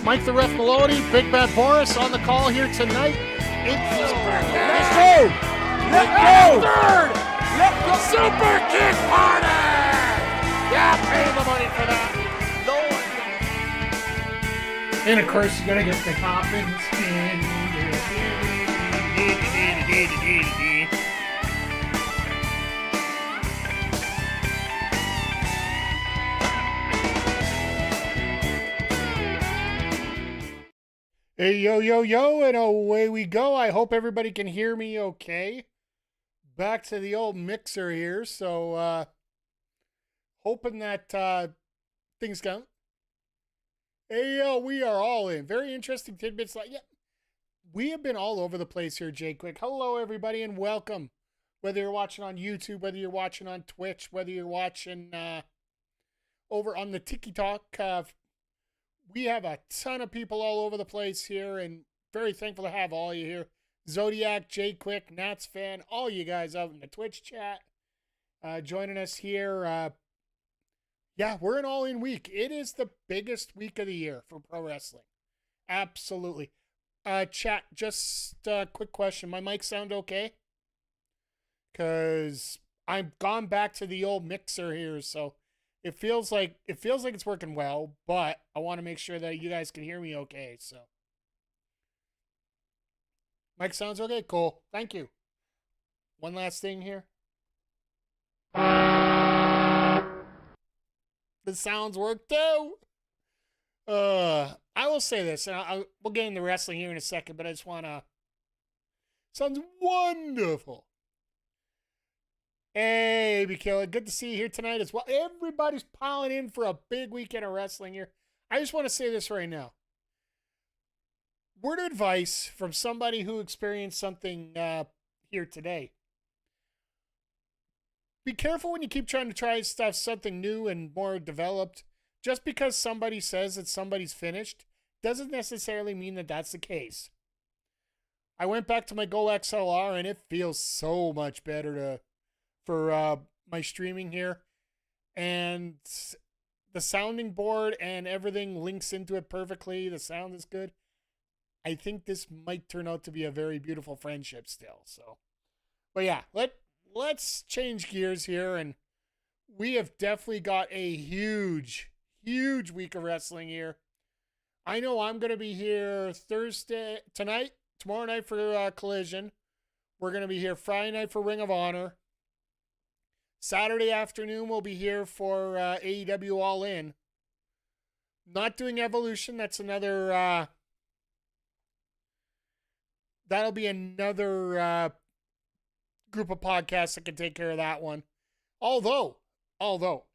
Mike the Ref Maloney, Big Bad Boris on the call here tonight. It's Let's go! Let's go! Third! Let's go! Super Kick Party! Yeah, pay the money for that. No. And of course, you gotta get the coffin spin. Hey, yo, yo, yo, and away we go. I hope everybody can hear me okay. Back to the old mixer here, so hoping that things count. Hey, yo, we are all in. Very interesting tidbits. We have been all over the place here, Jay Quick. Hello, everybody, and welcome. Whether you're watching on YouTube, whether you're watching on Twitch, whether you're watching over on the TikTok, we have a ton of people all over the place here, and very thankful to have all you here. Zodiac, Jay Quick, Nats fan, all you guys out in the Twitch chat joining us here. Yeah, we're an all-in week. It is the biggest week of the year for pro wrestling. Absolutely. Chat, just a quick question. My mic sound okay? Because I've gone back to the old mixer here, so it feels like it's working well, but I want to make sure that you guys can hear me okay. So, mic sounds okay. Cool. Thank you. One last thing here. The sounds work too. I will say this, and we'll get into wrestling here in a second, but I just want to. Sounds wonderful. Hey, Killer, good to see you here tonight as well. Everybody's piling in for a big weekend of wrestling here. I just want to say this right now. Word of advice from somebody who experienced something here today. Be careful when you keep trying to try something new and more developed. Just because somebody says that somebody's finished doesn't necessarily mean that that's the case. I went back to my Go XLR and it feels so much better for my streaming here, and the sounding board and everything links into it perfectly. The sound is good. I think this might turn out to be a very beautiful friendship still. So, but yeah, let's change gears here, and we have definitely got a huge week of wrestling here. I know I'm going to be here tomorrow night for Collision. We're going to be here Friday night for Ring of Honor. Saturday afternoon, we'll be here for AEW All In. Not doing Evolution. That's another... that'll be another group of podcasts that can take care of that one. Although,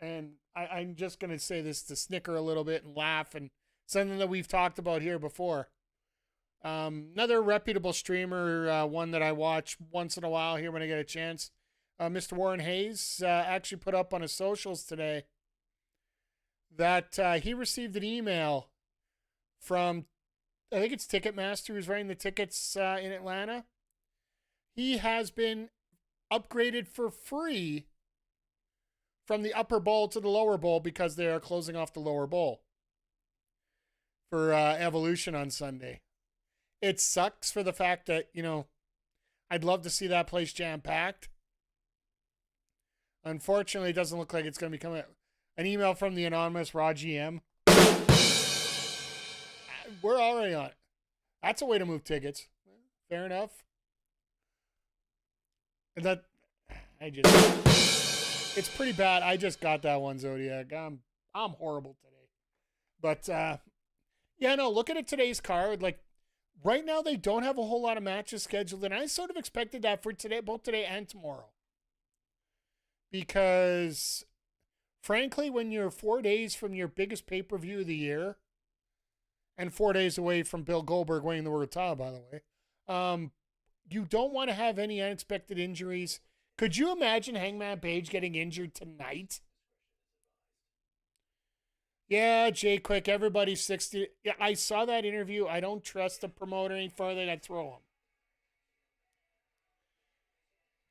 and I'm just going to say this to snicker a little bit and laugh, and something that we've talked about here before. Another reputable streamer, one that I watch once in a while here when I get a chance. Mr. Warren Hayes actually put up on his socials today that he received an email from, I think it's Ticketmaster, who's writing the tickets in Atlanta. He has been upgraded for free from the upper bowl to the lower bowl because they are closing off the lower bowl for Evolution on Sunday. It sucks for the fact that, I'd love to see that place jam-packed. Unfortunately, it doesn't look like it's going to be coming. An email from the anonymous Raw GM. We're already on it. That's a way to move tickets. Fair enough. And it's pretty bad. I just got that one, Zodiac. I'm horrible today. But, looking at today's card, right now they don't have a whole lot of matches scheduled, and I sort of expected that for today, both today and tomorrow. Because, frankly, when you're 4 days from your biggest pay-per-view of the year, and 4 days away from Bill Goldberg winning the World Title, by the way, you don't want to have any unexpected injuries. Could you imagine Hangman Page getting injured tonight? Yeah, Jay Quick, everybody's 60. Yeah, I saw that interview. I don't trust the promoter any further. I'd throw him.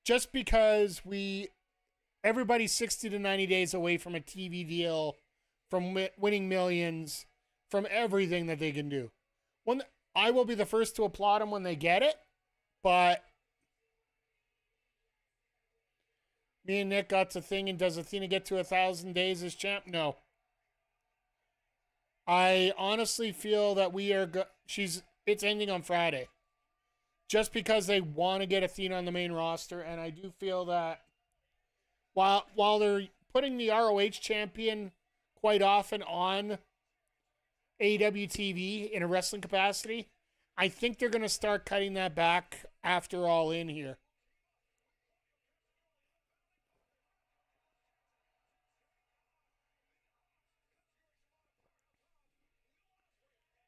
Just because everybody's 60 to 90 days away from a TV deal, from winning millions, from everything that they can do. When I will be the first to applaud them when they get it, but me and Nick got the thing, and does Athena get to 1,000 days as champ? No. I honestly feel that it's ending on Friday. Just because they want to get Athena on the main roster, and I do feel that while they're putting the ROH champion quite often on AEW TV in a wrestling capacity, I think they're going to start cutting that back after All In here.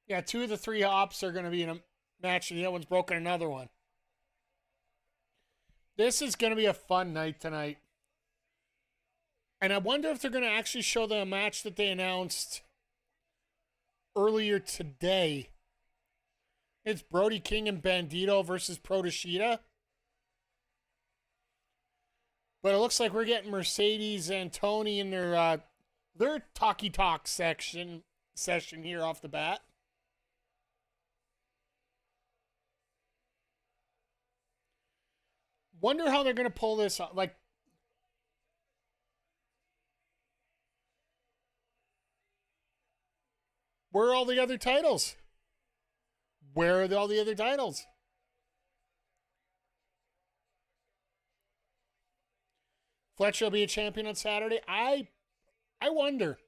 Yeah, 2 of the 3 ops are going to be in a match, and the other one's broken another one. This is going to be a fun night tonight. And I wonder if they're going to actually show the match that they announced earlier today. It's Brody King and Bandito versus Protashita. But it looks like we're getting Mercedes and Tony in their talky talk session here off the bat. Wonder how they're going to pull this off. Like, where are all the other titles? Where are all the other titles? Fletcher will be a champion on Saturday. I wonder.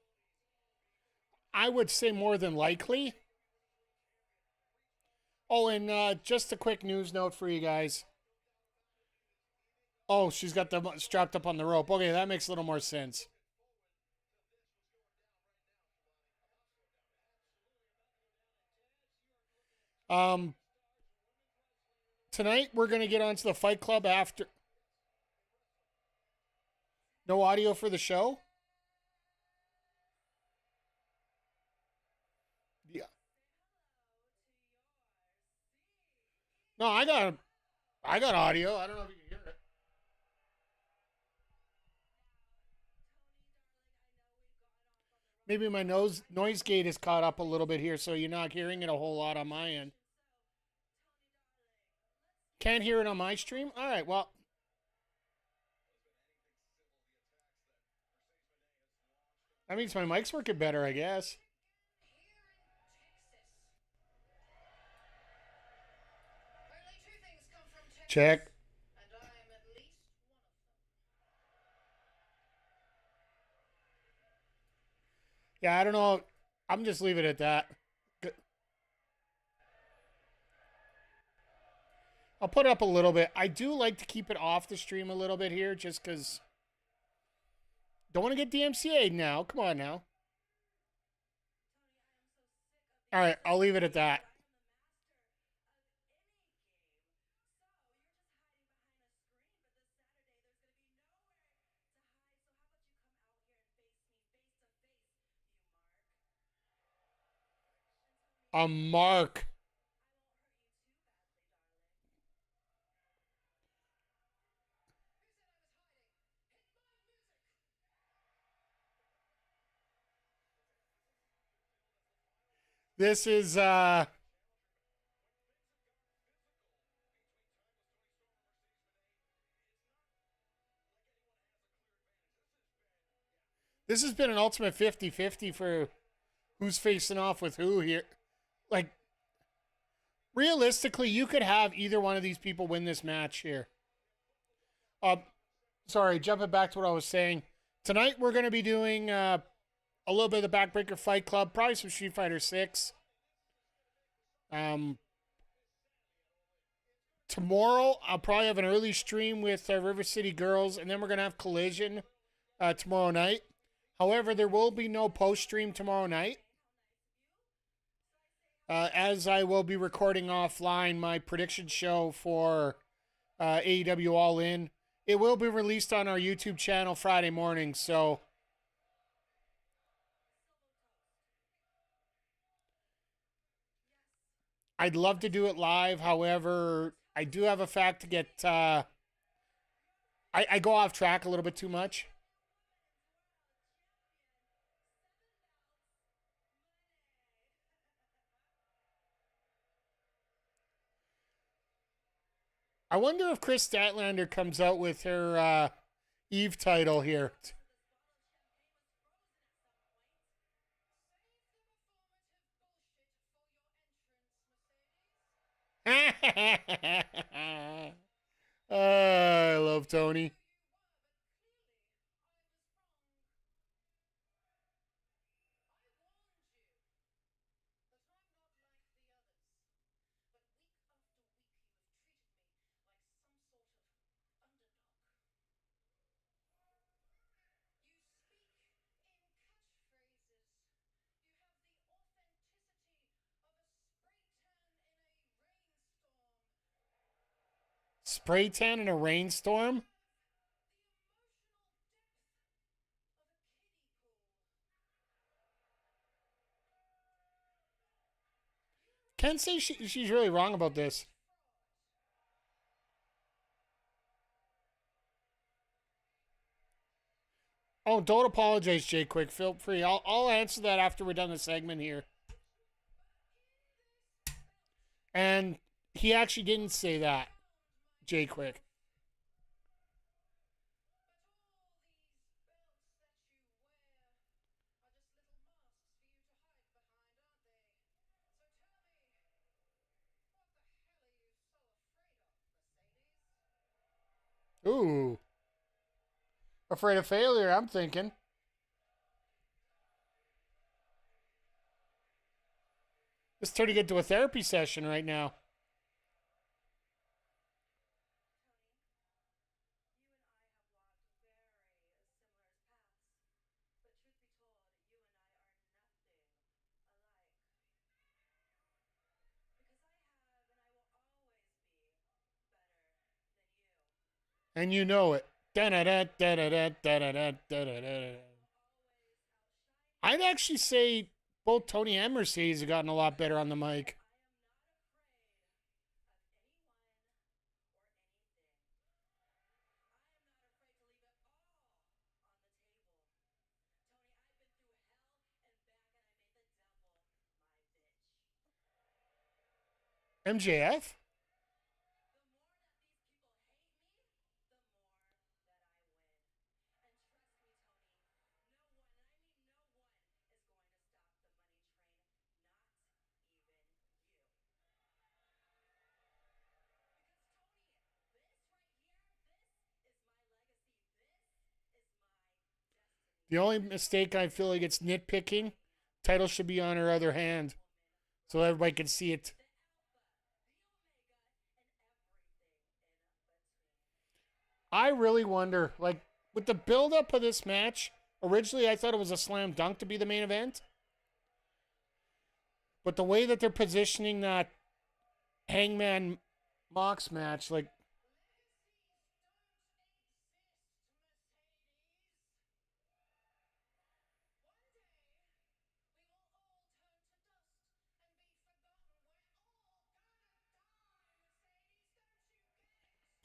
I would say more than likely. Oh, and just a quick news note for you guys. Oh, she's got them strapped up on the rope. Okay, that makes a little more sense. Tonight we're going to get onto the Fight Club after. No audio for the show? Yeah. No, I got audio. I don't know if you can hear it. Maybe my noise gate is caught up a little bit here, so you're not hearing it a whole lot on my end. Can't hear it on my stream? All right, well. That means my mic's working better, I guess. Check. Yeah, I don't know. I'm just leaving it at that. I'll put it up a little bit. I do like to keep it off the stream a little bit here just because don't want to get DMCA'd now. Come on now. All right, I'll leave it at that. A mark. This is this has been an ultimate 50-50 for who's facing off with who here. Like, realistically, you could have either one of these people win this match here. Sorry, jumping back to what I was saying. Tonight we're going to be doing a little bit of the Backbreaker Fight Club, probably some Street Fighter 6. Tomorrow I'll probably have an early stream with River City Girls, and then we're going to have Collision tomorrow night. However, there will be no post stream tomorrow night. As I will be recording offline my prediction show for AEW All In. It will be released on our YouTube channel Friday morning, so I'd love to do it live. However, I do have a fact to get... I go off track a little bit too much. I wonder if Chris Statlander comes out with her Eve title here. I love Tony. Spray tan in a rainstorm? Can't say she's really wrong about this. Oh, don't apologize, Jay Quick. Feel free. I'll answer that after we're done the segment here. And he actually didn't say that, Jay Quick. Ooh. Afraid of failure, I'm thinking. It's turning into a therapy session right now. And you know it. I'd actually say both Tony and Mercedes have gotten a lot better on the mic. MJF? The only mistake I feel like it's nitpicking, title should be on her other hand so everybody can see it. I really wonder, like, with the build up of this match, originally I thought it was a slam dunk to be the main event. But the way that they're positioning that Hangman Mox match, like,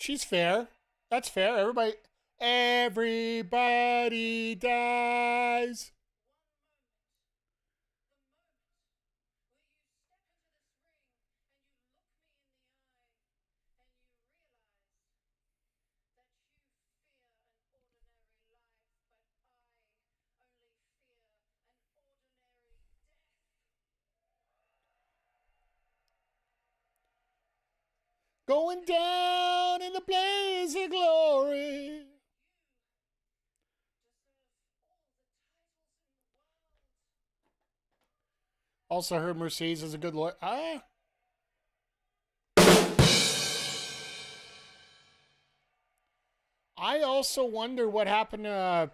she's fair. That's fair. Everybody dies. Going down in the blaze of glory. Also heard Mercedes is a good lawyer. I also wonder what happened to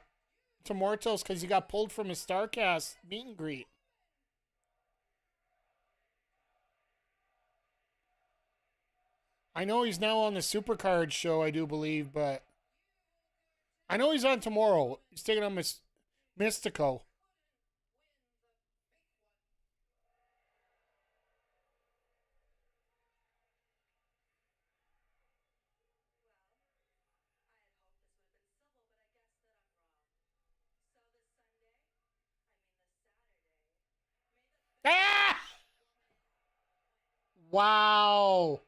Mortos because he got pulled from his Starcast meet and greet. I know he's now on the Supercard show, I do believe, but I know he's on tomorrow. He's taking on Mystico. Ah! Wow.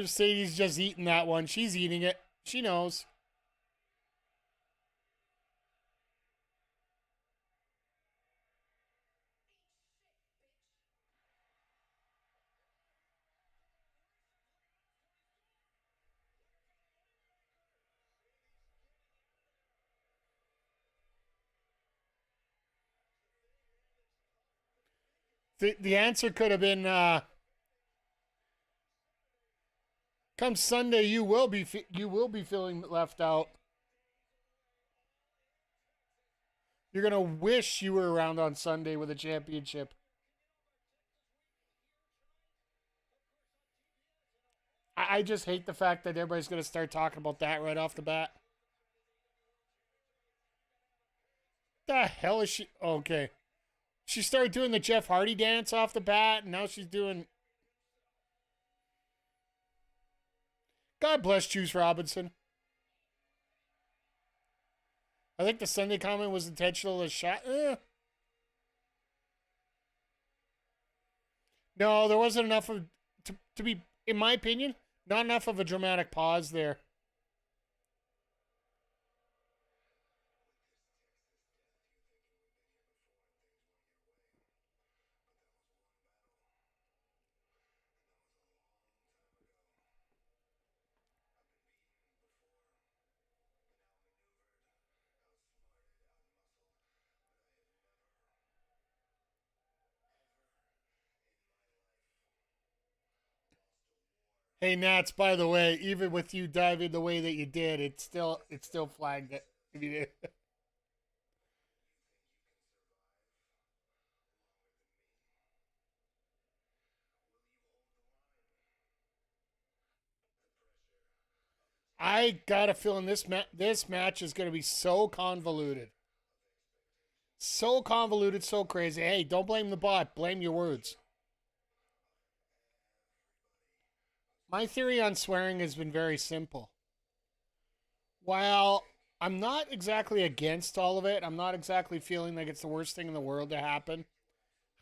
Mercedes just eating that one. She's eating it. She knows. The answer could have been come Sunday you will be feeling left out. You're gonna wish you were around on Sunday with a championship. I just hate the fact that everybody's gonna start talking about that right off the bat. The hell is she? Okay, she started doing the Jeff Hardy dance off the bat, and now she's doing. God bless Juice Robinson. I think the Sunday comment was intentional as shot. No, there wasn't enough of to be, in my opinion, not enough of a dramatic pause there. Hey Nats, by the way, even with you diving the way that you did, it still flagged it. If you did. I got a feeling this match is going to be so convoluted, so crazy. Hey, don't blame the bot. Blame your words. My theory on swearing has been very simple. While I'm not exactly against all of it, I'm not exactly feeling like it's the worst thing in the world to happen.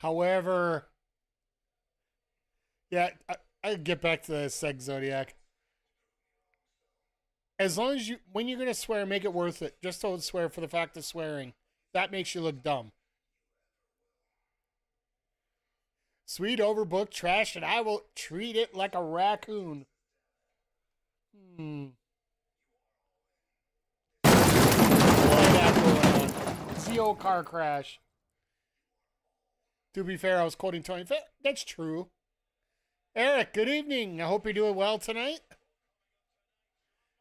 However, yeah, I get back to the Seg Zodiac. As long as when you're gonna swear, make it worth it. Just don't swear for the fact of swearing. That makes you look dumb. Sweet overbooked trash, and I will treat it like a raccoon. Hmm. CO car crash. To be fair, I was quoting Tony. That's true. Eric, good evening. I hope you're doing well tonight.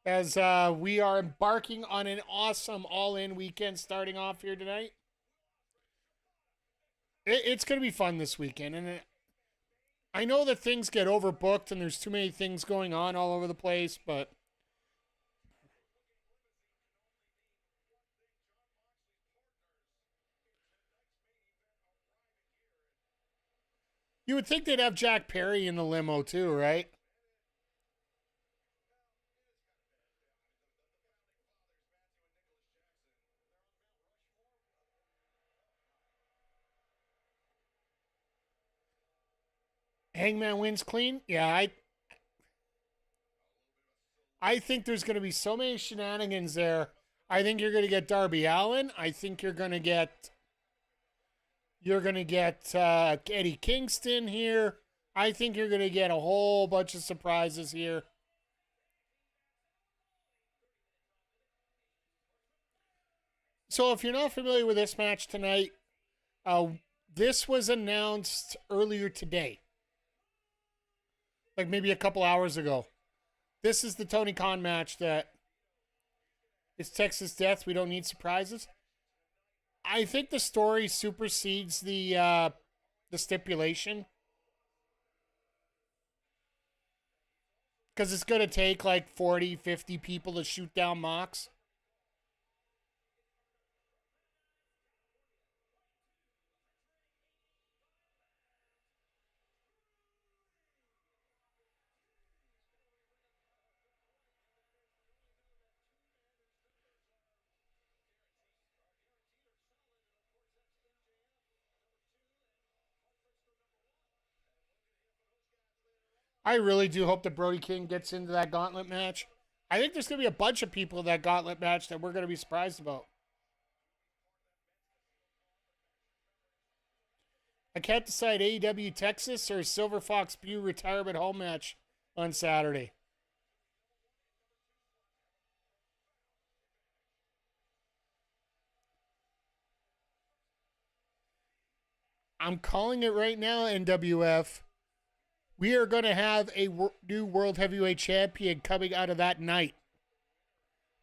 As we are embarking on an awesome all-in weekend starting off here tonight. It's going to be fun this weekend. And I know that things get overbooked and there's too many things going on all over the place, but you would think they'd have Jack Perry in the limo too, right? Hangman wins clean? Yeah, I think there's going to be so many shenanigans there. I think you're going to get Darby Allin. I think you're going to get Eddie Kingston here. I think you're going to get a whole bunch of surprises here. So if you're not familiar with this match tonight, uh, this was announced earlier today, like maybe a couple hours ago. This is the Tony Khan match that is Texas Death. We don't need surprises. I think the story supersedes the stipulation because it's going to take like 40, 50 people to shoot down Mox. I really do hope that Brody King gets into that gauntlet match. I think there's going to be a bunch of people in that gauntlet match that we're going to be surprised about. I can't decide AEW Texas or Silver Fox Butte retirement home match on Saturday. I'm calling it right now, NWF. We are going to have a new World Heavyweight Champion coming out of that night.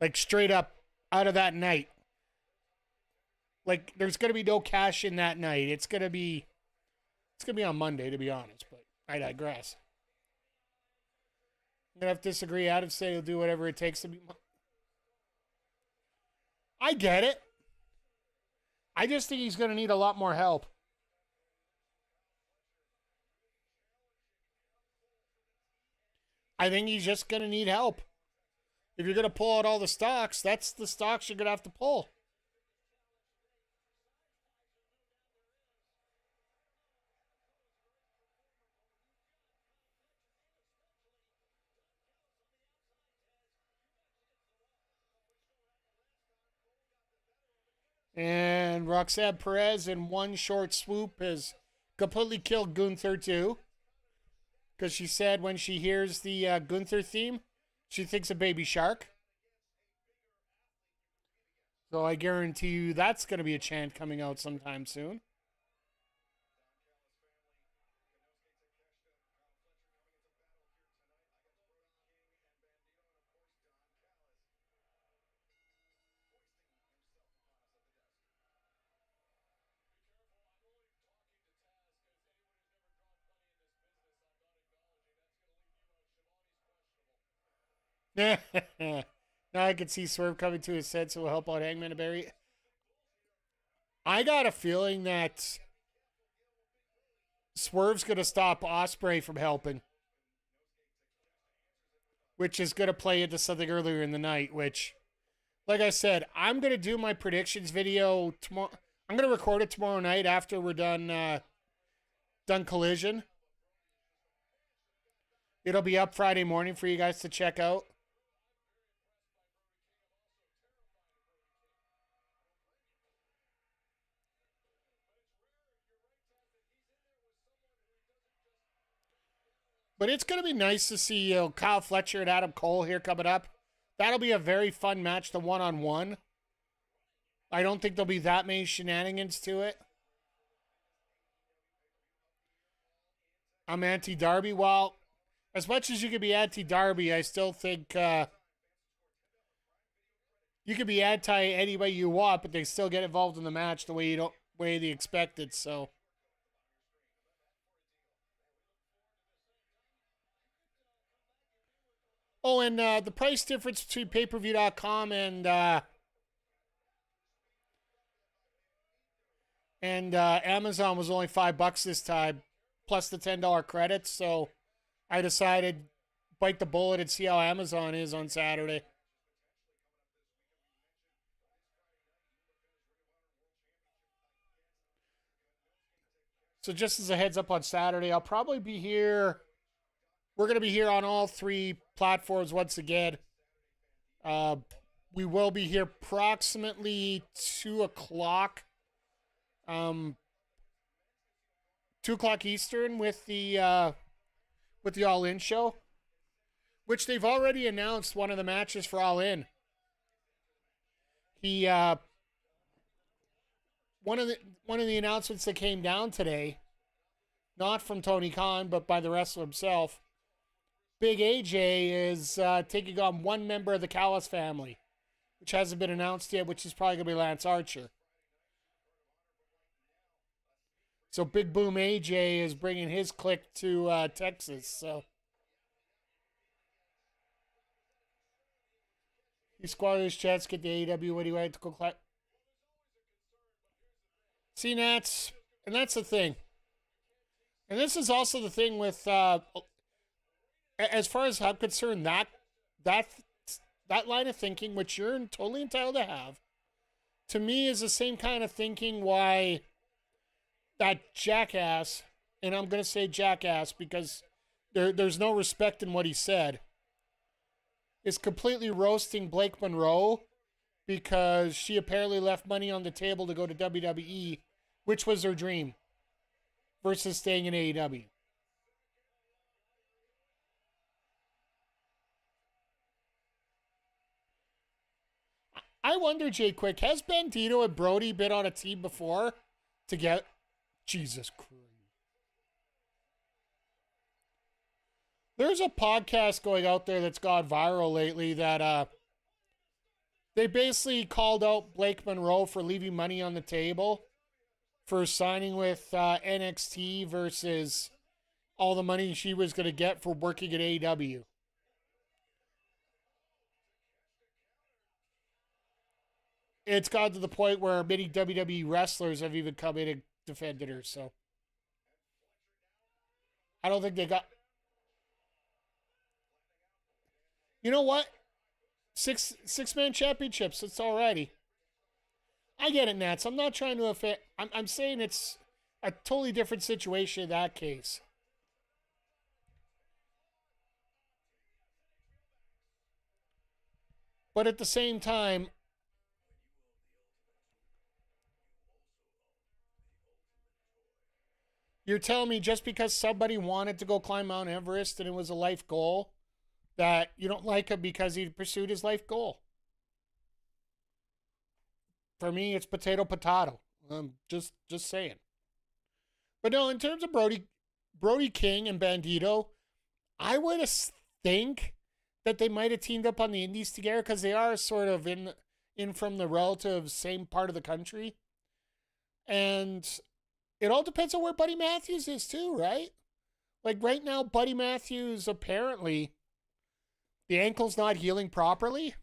Like, straight up out of that night. Like, there's going to be no cash in that night. It's going to be on Monday, to be honest, but I digress. I'm going to have to disagree. Adam said he'll do whatever it takes to be. I get it. I just think he's going to need a lot more help. I think he's just going to need help. If you're going to pull out all the stocks, that's the stocks you're going to have to pull. And Roxanne Perez in one short swoop has completely killed Gunther too. Because she said when she hears the Gunther theme, she thinks of Baby Shark. So I guarantee you that's going to be a chant coming out sometime soon. Now I can see Swerve coming to his sense, so will help out Hangman and Barry. I got a feeling that Swerve's going to stop Ospreay from helping, which is going to play into something earlier in the night, which, like I said, I'm going to do my predictions video tomorrow. I'm going to record it tomorrow night after we're done Collision. It'll be up Friday morning for you guys to check out. But it's going to be nice to see Kyle Fletcher and Adam Cole here coming up. That'll be a very fun match, the one-on-one. I don't think there'll be that many shenanigans to it. I'm anti-Darby. Well, as much as you could be anti-Darby, I still think you could be anti anybody you want, but they still get involved in the match the way they expected. So. Oh, and the price difference between payperview.com and Amazon was only $5 this time, plus the $10 credits. So I decided bite the bullet and see how Amazon is on Saturday. So just as a heads up on Saturday, I'll probably be here. We're going to be here on all three platforms once again. We will be here approximately 2 o'clock. 2 o'clock Eastern with the All In show, which they've already announced one of the matches for All In. One of the announcements that came down today, not from Tony Khan, but by the wrestler himself, Big AJ is taking on one member of the Callis family, which hasn't been announced yet, which is probably going to be Lance Archer. So Big Boom AJ is bringing his clique to Texas. So he squandered his chance to get the AEW when he went to go clap. See, that's the thing. And this is also the thing with, as far as I'm concerned, that line of thinking, which you're totally entitled to have, to me is the same kind of thinking why that jackass, and I'm going to say jackass because there's no respect in what he said, is completely roasting Blake Monroe because she apparently left money on the table to go to WWE, which was her dream, versus staying in AEW. I wonder, Jay Quick, has Bandito and Brody been on a team before to get... Jesus Christ. There's a podcast going out there that's gone viral lately that they basically called out Blake Monroe for leaving money on the table for signing with NXT versus all the money she was going to get for working at AEW. It's gotten to the point where many WWE wrestlers have even come in and defended her, so I don't think they got... You know what? Six-man championships, it's alrighty. I get it, Nats. I'm not trying to offend... I'm saying it's a totally different situation in that case. But at the same time, you're telling me just because somebody wanted to go climb Mount Everest and it was a life goal, that you don't like him because he pursued his life goal? For me, it's potato. Just saying. But no, in terms of Brody King and Bandito, I would think that they might have teamed up on the Indies together because they are sort of in from the relative same part of the country. And it all depends on where Buddy Matthews is too, right? Like right now, Buddy Matthews, apparently, the ankle's not healing properly.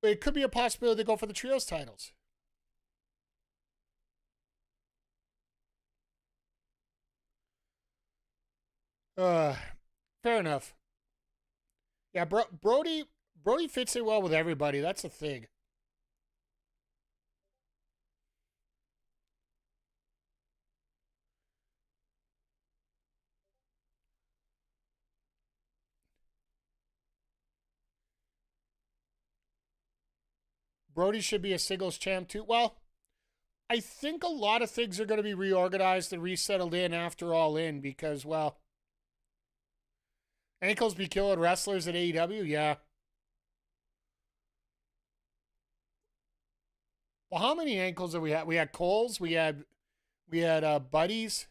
But it could be a possibility to go for the trios titles. Fair enough. Yeah, Brody fits in well with everybody. That's the thing. Brody should be a singles champ too. Well, I think a lot of things are going to be reorganized and resettled in after All In because, well, ankles be killing wrestlers at AEW, yeah. Well, how many ankles did we have? We had Coles, we had Buddies.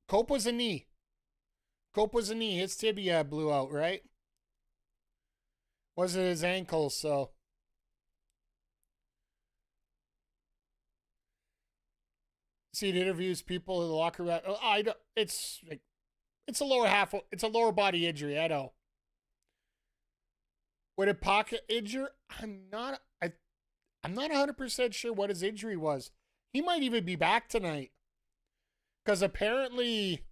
Cope was a knee. His tibia blew out, right? Wasn't his ankle, so. See, it interviews people in the locker room. It's a lower half. It's a lower body injury. I know. Would it pocket injure? I'm not 100% sure what his injury was. He might even be back tonight. Because apparently,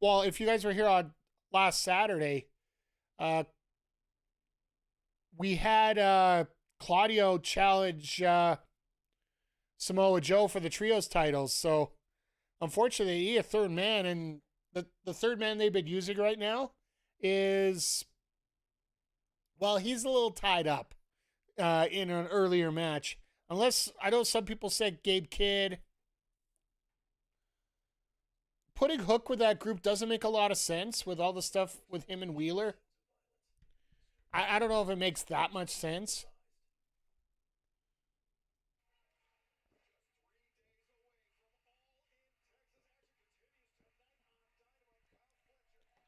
well, if you guys were here on last Saturday, we had Claudio challenge Samoa Joe for the trios titles. So, unfortunately, he's a third man, and the third man they've been using right now is, well, he's a little tied up in an earlier match. Unless, I know some people said Gabe Kidd. Putting Hook with that group doesn't make a lot of sense with all the stuff with him and Wheeler. I don't know if it makes that much sense.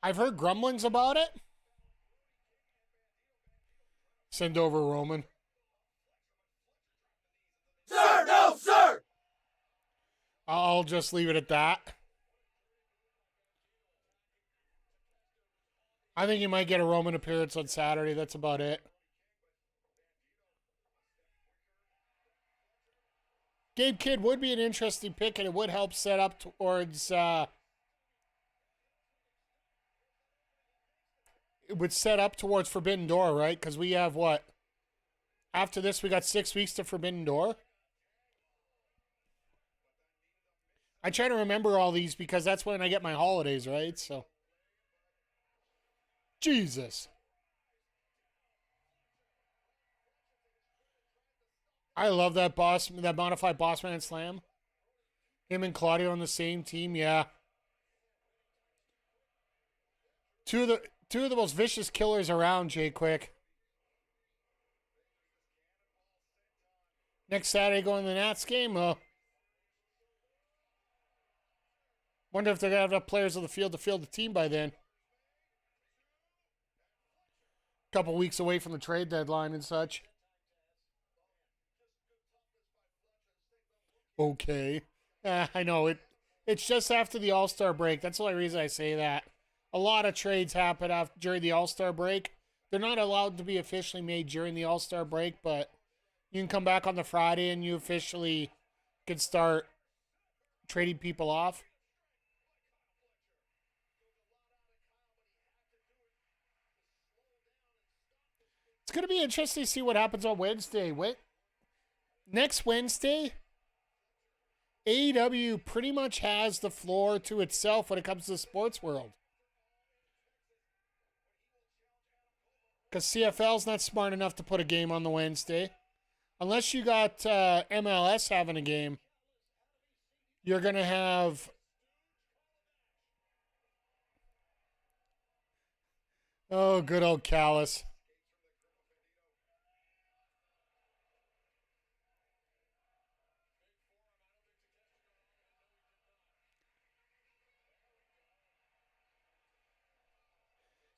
I've heard grumblings about it. Send over Roman. Sir, no, sir! I'll just leave it at that. I think you might get a Roman appearance on Saturday. That's about it. Gabe Kidd would be an interesting pick, and it would help set up towards... it would set up towards Forbidden Door, right? Because we have what? After this, we got 6 weeks to Forbidden Door. I try to remember all these because that's when I get my holidays, right? So, Jesus. I love that modified Bossman Slam. Him and Claudio on the same team, yeah. Two of the most vicious killers around, Jay Quick. Next Saturday going to the Nats game. Wonder if they're gonna have enough players on the field to field the team by then. Couple weeks away from the trade deadline and such. Okay. I know it. It's just after the All-Star break. That's the only reason I say that. A lot of trades happen during the All-Star break. They're not allowed to be officially made during the All-Star break, but you can come back on the Friday and you officially can start trading people off. It's going to be interesting to see what happens on Wednesday. Next Wednesday, AEW pretty much has the floor to itself when it comes to the sports world. Because CFL's not smart enough to put a game on the Wednesday. Unless you got MLS having a game, you're going to have... Oh, good old Callis.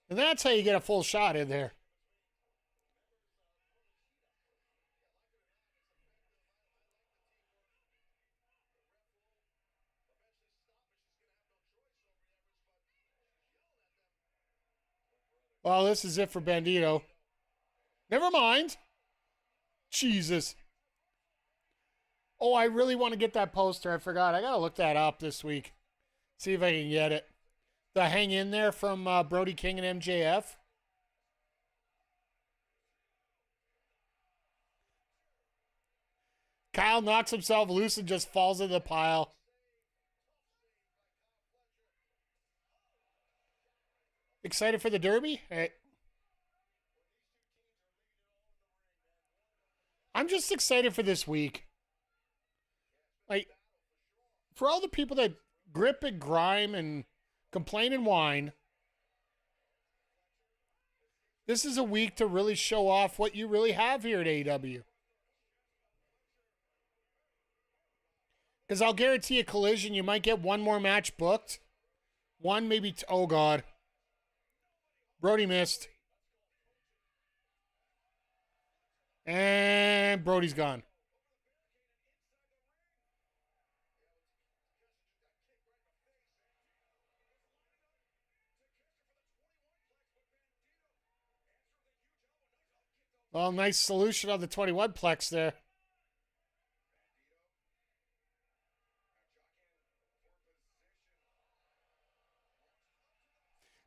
And that's how you get a full shot in there. Well, this is it for Bandito. Never mind. Jesus. Oh, I really want to get that poster. I forgot. I got to look that up this week. See if I can get it. The Hang In There from Brody King and MJF. Kyle knocks himself loose and just falls in the pile. Excited for the Derby? Hey. I'm just excited for this week. Like, for all the people that grip and grime and complain and whine, this is a week to really show off what you really have here at AEW. Because I'll guarantee a Collision, you might get one more match booked. One, maybe oh, God. Brody missed. And Brody's gone. Well, nice solution on the 21 plex there.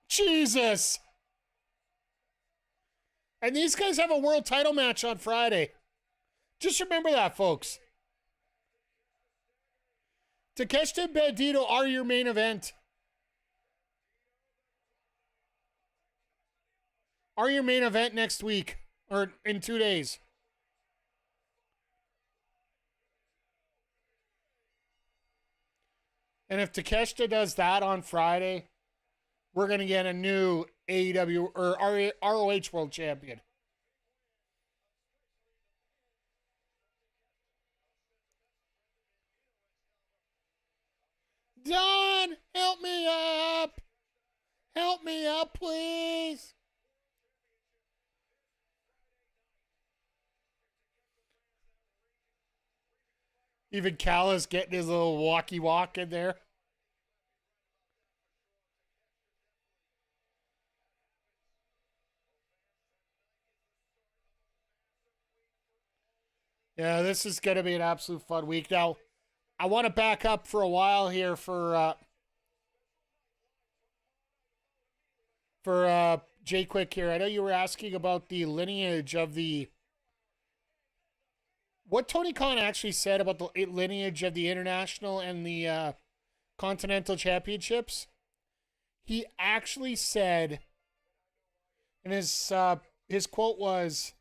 Jesus! And these guys have a world title match on Friday. Just remember that, folks. Takeshita and Bandito are your main event. Are your main event next week. Or in 2 days. And if Takeshita does that on Friday, we're going to get a new AEW or ROH World Champion. Don, help me up. Help me up, please. Even Callis getting his little walkie walk in there. Yeah, this is going to be an absolute fun week. Now, I want to back up for a while here for Jay Quick here. I know you were asking about the lineage of the. What Tony Khan actually said about the lineage of the international and the continental championships. He actually said, and his quote was,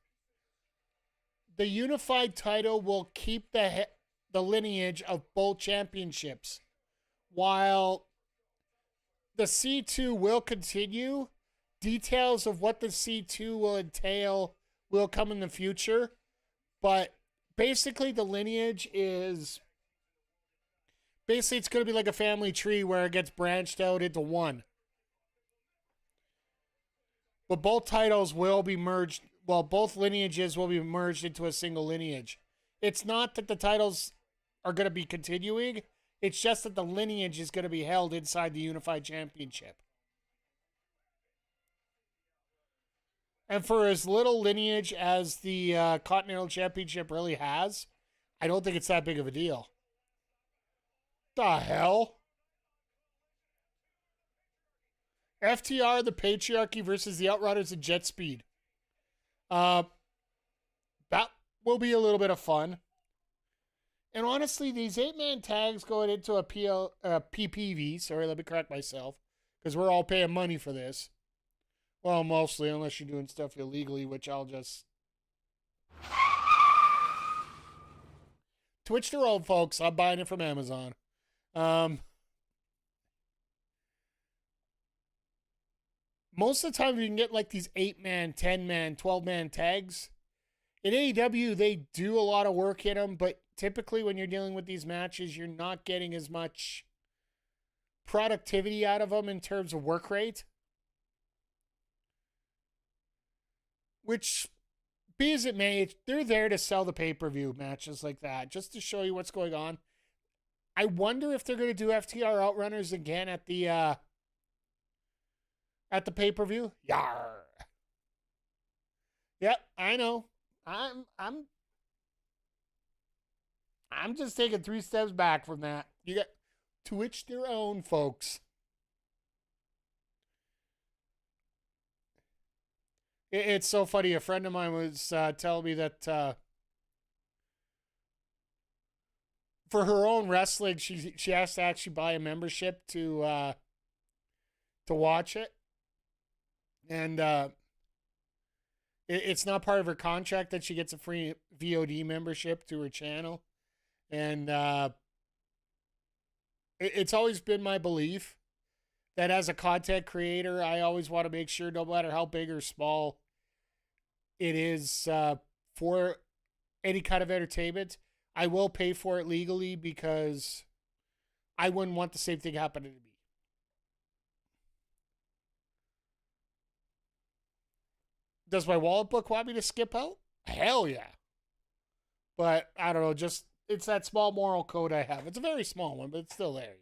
"The unified title will keep the lineage of both championships, while the C2 will continue. Details of what the C2 will entail will come in the future, but basically the lineage is basically it's going to be like a family tree where it gets branched out into one. But both titles will be merged. Well, both lineages will be merged into a single lineage. It's not that the titles are going to be continuing. It's just that the lineage is going to be held inside the Unified Championship. And for as little lineage as the Continental Championship really has, I don't think it's that big of a deal. The hell? FTR, the Patriarchy versus the Outrunners and Jet Speed. That will be a little bit of fun. And honestly, these 8-man tags going into a PPV, sorry, let me correct myself, because we're all paying money for this. Well, mostly, unless you're doing stuff illegally, which I'll just... Twitch their own, folks. I'm buying it from Amazon. Most of the time, you can get like these 8-man, 10-man, 12-man tags. In AEW, they do a lot of work in them, but typically when you're dealing with these matches, you're not getting as much productivity out of them in terms of work rate. Which, be as it may, they're there to sell the pay-per-view matches like that, just to show you what's going on. I wonder if they're going to do FTR Outrunners again at the pay-per-view. Yar. Yep, I know. I'm just taking 3 steps back from that. You got to each their own, folks. It's so funny. A friend of mine was telling me that for her own wrestling, she has to actually buy a membership to watch it, and it's not part of her contract that she gets a free VOD membership to her channel, and it's always been my belief that as a content creator, I always want to make sure, no matter how big or small it is for any kind of entertainment, I will pay for it legally because I wouldn't want the same thing happening to me. Does my wallet book want me to skip out? Hell yeah. But I don't know, just it's that small moral code I have. It's a very small one, but it's still there.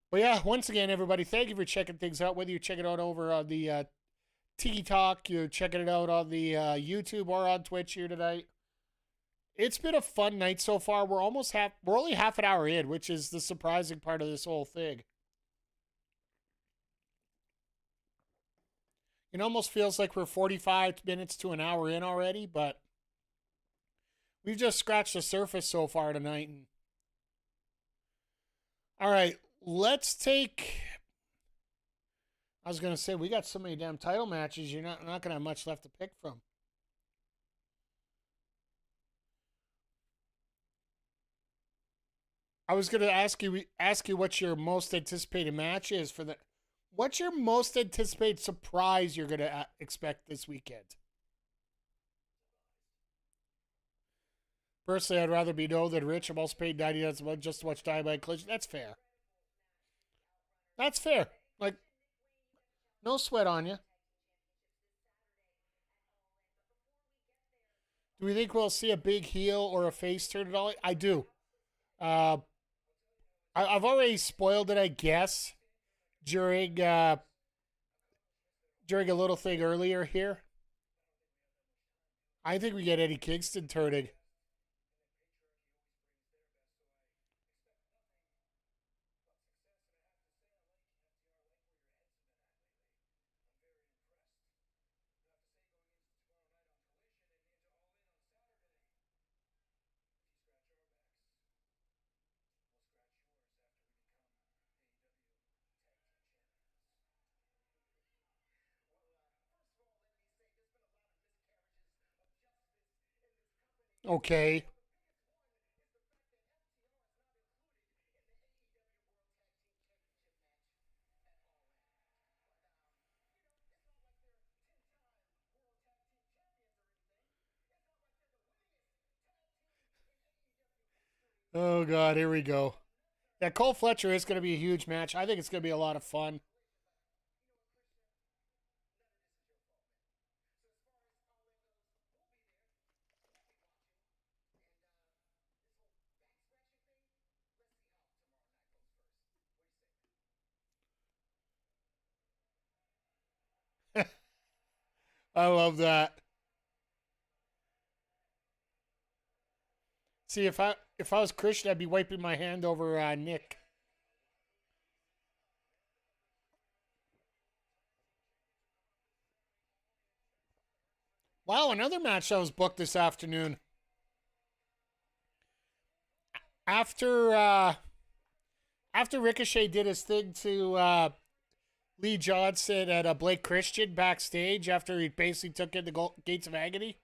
But yeah, once again, everybody, thank you for checking things out. Whether you check it out over on the Tiki Talk, you're checking it out on the YouTube or on Twitch here tonight. It's been a fun night so far. We're only half an hour in, which is the surprising part of this whole thing. It almost feels like we're 45 minutes to an hour in already, but we've just scratched the surface so far tonight. All right. Let's take... I was going to say, we got so many damn title matches, you're not going to have much left to pick from. I was going to ask you what your most anticipated match is for the... What's your most anticipated surprise you're going to expect this weekend? Personally, I'd rather be known than rich. I'm also paid $90 a month just to watch Dynamite Collision. That's fair. That's fair. Like, no sweat on you. Do we think we'll see a big heel or a face turn at all? I do. I've already spoiled it, I guess, during a little thing earlier here. I think we get Eddie Kingston turning. Okay. Oh, God, here we go. Yeah, Cole Fletcher is going to be a huge match. I think it's going to be a lot of fun. I love that. See, if I was Christian, I'd be wiping my hand over Nick. Wow, another match that was booked this afternoon. After after Ricochet did his thing to Lee Johnson and Blake Christian backstage after he basically took in the gates of agony.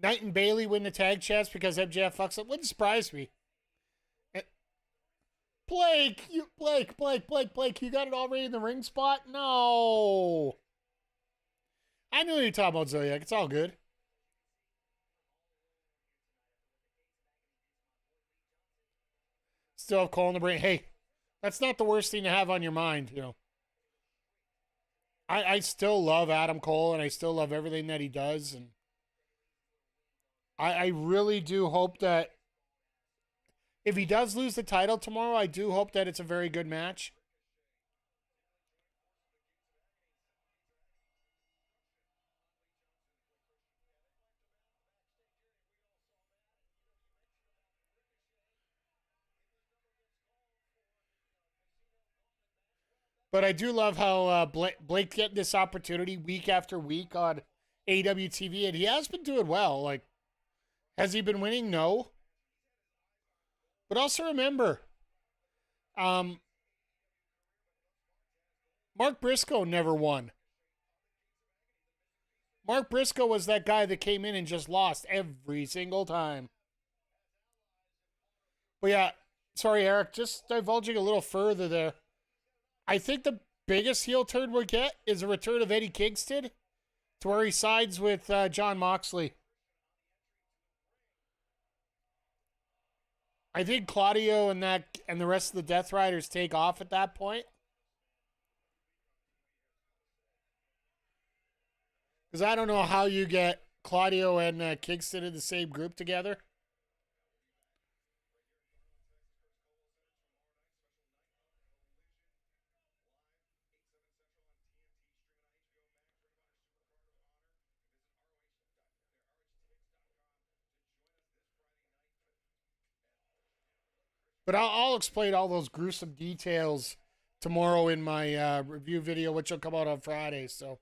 Knight and Bailey win the tag champs because MJF fucks up. Wouldn't surprise me. Blake, you got it already in the ring spot? No. I knew you were talking about Zodiac. It's all good. Still have Cole in the brain. Hey, that's not the worst thing to have on your mind, you know. I still love Adam Cole and I still love everything that he does. And I really do hope that if he does lose the title tomorrow, I do hope that it's a very good match. But I do love how Blake getting this opportunity week after week on AEW TV, and he has been doing well. Like, has he been winning? No. But also remember, um, Mark Briscoe never won. Mark Briscoe was that guy that came in and just lost every single time. But yeah, sorry, Eric, just divulging a little further there. I think the biggest heel turn we'll get is a return of Eddie Kingston to where he sides with John Moxley. I think Claudio and the rest of the Death Riders take off at that point. Because I don't know how you get Claudio and Kingston in the same group together. But I'll explain all those gruesome details tomorrow in my review video, which will come out on Friday. So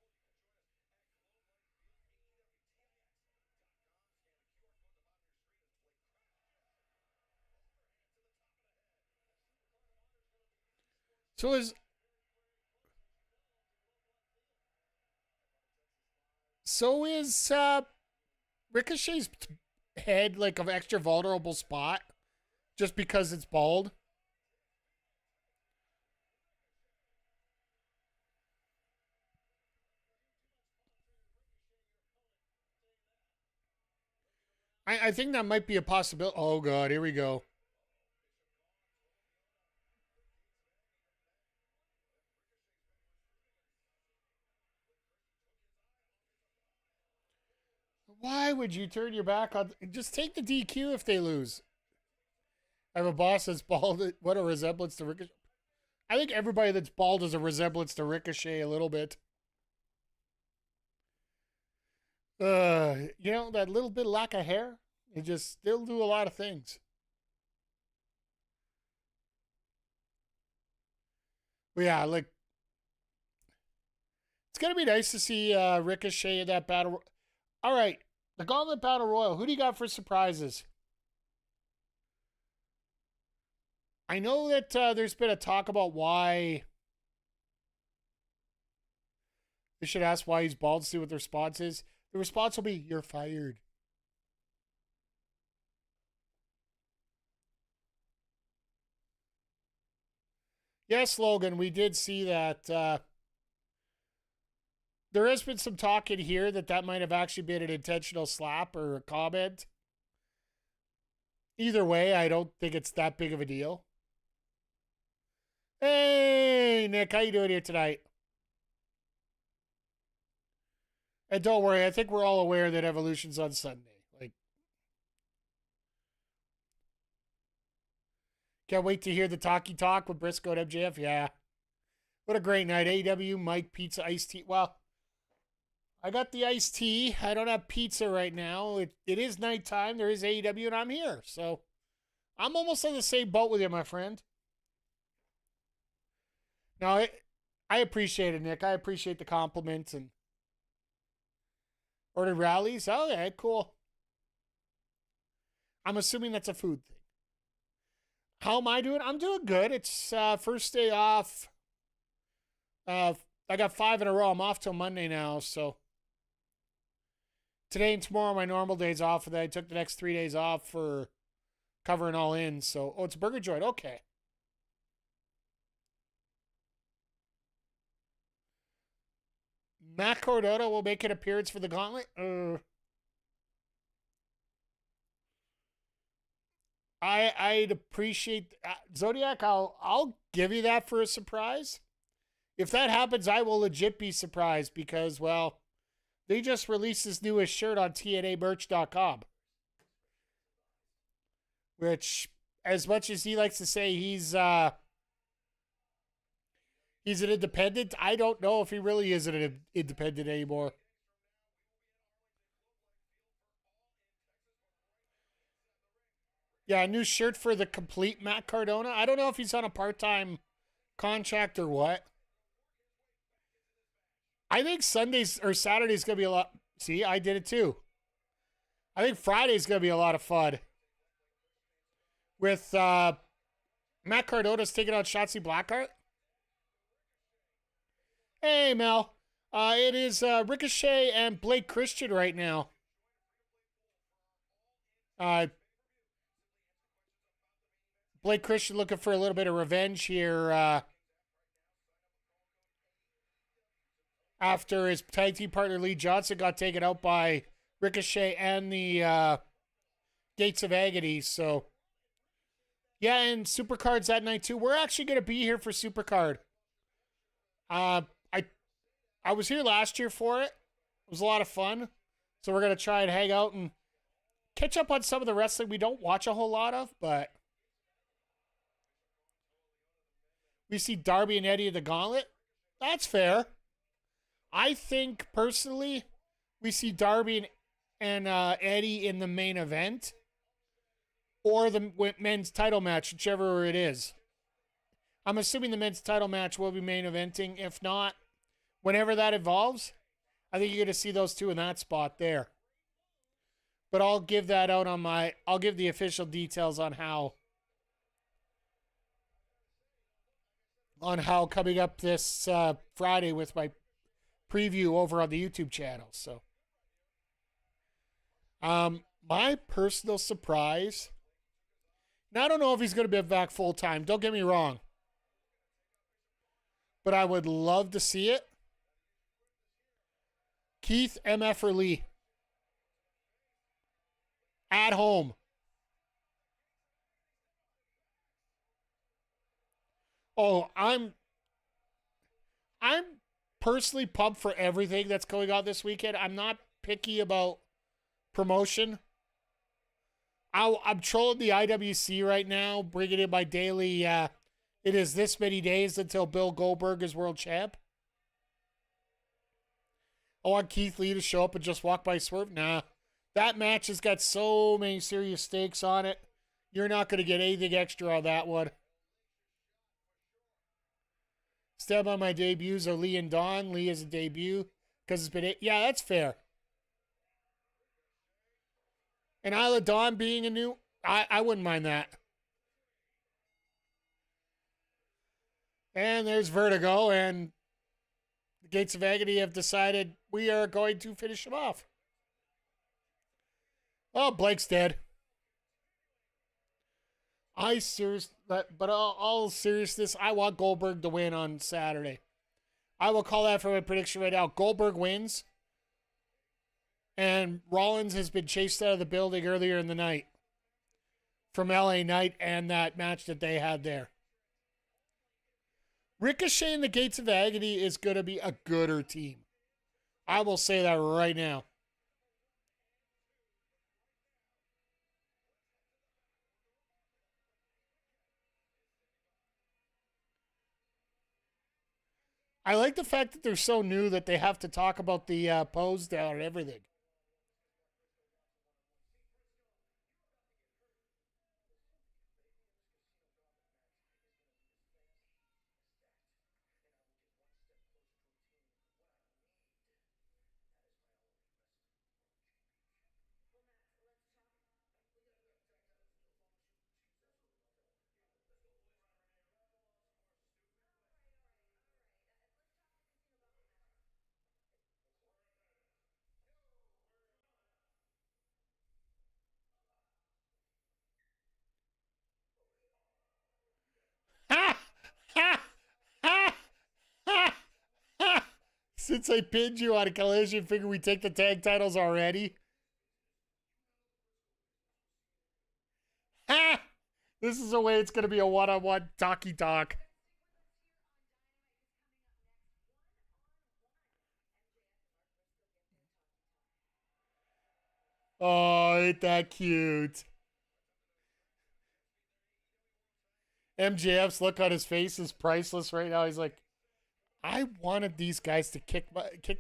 is so is Ricochet's head like an extra vulnerable spot just because it's bald? I think that might be a possibility. Oh god, here we go. Why would you turn your back on? Just take the DQ if they lose. I have a boss that's bald. What a resemblance to Ricochet. I think everybody that's bald is a resemblance to Ricochet a little bit. You know, that little bit of lack of hair, it just still do a lot of things. But yeah, like it's gonna be nice to see Ricochet in that battle. All right, the Gauntlet Battle Royal. Who do you got for surprises? I know that there's been a talk about why. They should ask why he's bald to see what the response is. The response will be, "You're fired." Yes, Logan, we did see that. There has been some talk in here that might have actually been an intentional slap or a comment. Either way, I don't think it's that big of a deal. Hey, Nick, how you doing here tonight? And don't worry, I think we're all aware that Evolution's on Sunday. Like, can't wait to hear the talkie talk with Briscoe and MJF. Yeah. What a great night. AEW, Mike, pizza, iced tea. Well, I got the iced tea. I don't have pizza right now. It is nighttime. There is AEW, and I'm here. So I'm almost on the same boat with you, my friend. No, I appreciate it, Nick. I appreciate the compliment and ordered rallies. Oh, yeah, cool. I'm assuming that's a food thing. How am I doing? I'm doing good. It's first day off. I got 5 in a row. I'm off till Monday now, so today and tomorrow are my normal days off, and then I took the next 3 days off for covering all in. So, it's Burger Joint. Okay. Matt Cardona will make an appearance for the Gauntlet. I'd appreciate Zodiac. I'll give you that for a surprise. If that happens, I will legit be surprised because, well, they just released his newest shirt on TNAmerch.com. Which, as much as he likes to say he's an independent, I don't know if he really is an independent anymore. Yeah, a new shirt for the complete Matt Cardona. I don't know if he's on a part-time contract or what. I think Sundays or Saturdays going to be a lot. See, I did it too. I think Friday's going to be a lot of fun. With Matt Cardona's taking out Shotzi Blackheart. Hey, Mel. It is Ricochet and Blake Christian right now. Blake Christian looking for a little bit of revenge here after his tag team partner Lee Johnson got taken out by Ricochet and the Gates of Agony. So, yeah, and Supercard's that night too. We're actually going to be here for Supercard. I was here last year for it. It was a lot of fun. So we're going to try and hang out and catch up on some of the wrestling we don't watch a whole lot of, but we see Darby and Eddie in the Gauntlet. That's fair. I think, personally, we see Darby and Eddie in the main event or the men's title match, whichever it is. I'm assuming the men's title match will be main eventing. If not, whenever that evolves, I think you're going to see those two in that spot there. But I'll give that out on I'll give the official details on how coming up this Friday with my preview over on the YouTube channel. So, my personal surprise, and I don't know if he's going to be back full time. Don't get me wrong, but I would love to see it. Keith MF or Lee at home. Oh, I'm personally pumped for everything that's going on this weekend. I'm not picky about promotion. I'm trolling the IWC right now, bringing in my daily. It is this many days until Bill Goldberg is world champ. I want Keith Lee to show up and just walk by Swerve. Nah, that match has got so many serious stakes on it. You're not going to get anything extra on that one. Stand by my debuts are Lee and Dawn. Lee is a debut because it's been yeah, that's fair. And Isla Dawn being a new, I wouldn't mind that. And there's Vertigo, and the Gates of Agony have decided we are going to finish him off. Oh, Blake's dead. But all seriousness, I want Goldberg to win on Saturday. I will call that for my prediction right now. Goldberg wins, and Rollins has been chased out of the building earlier in the night from LA Knight and that match that they had there. Ricochet and the Gates of Agony is going to be a gooder team. I will say that right now. I like the fact that they're so new that they have to talk about the pose down and everything. Ha! Ha! Ha! Ha! Ha! Since I pinned you on a collision, figure we take the tag titles already. Ha! This is the way it's going to be a one-on-one talky talk. Oh, ain't that cute? MJF's look on his face is priceless right now. He's like, I wanted these guys to kick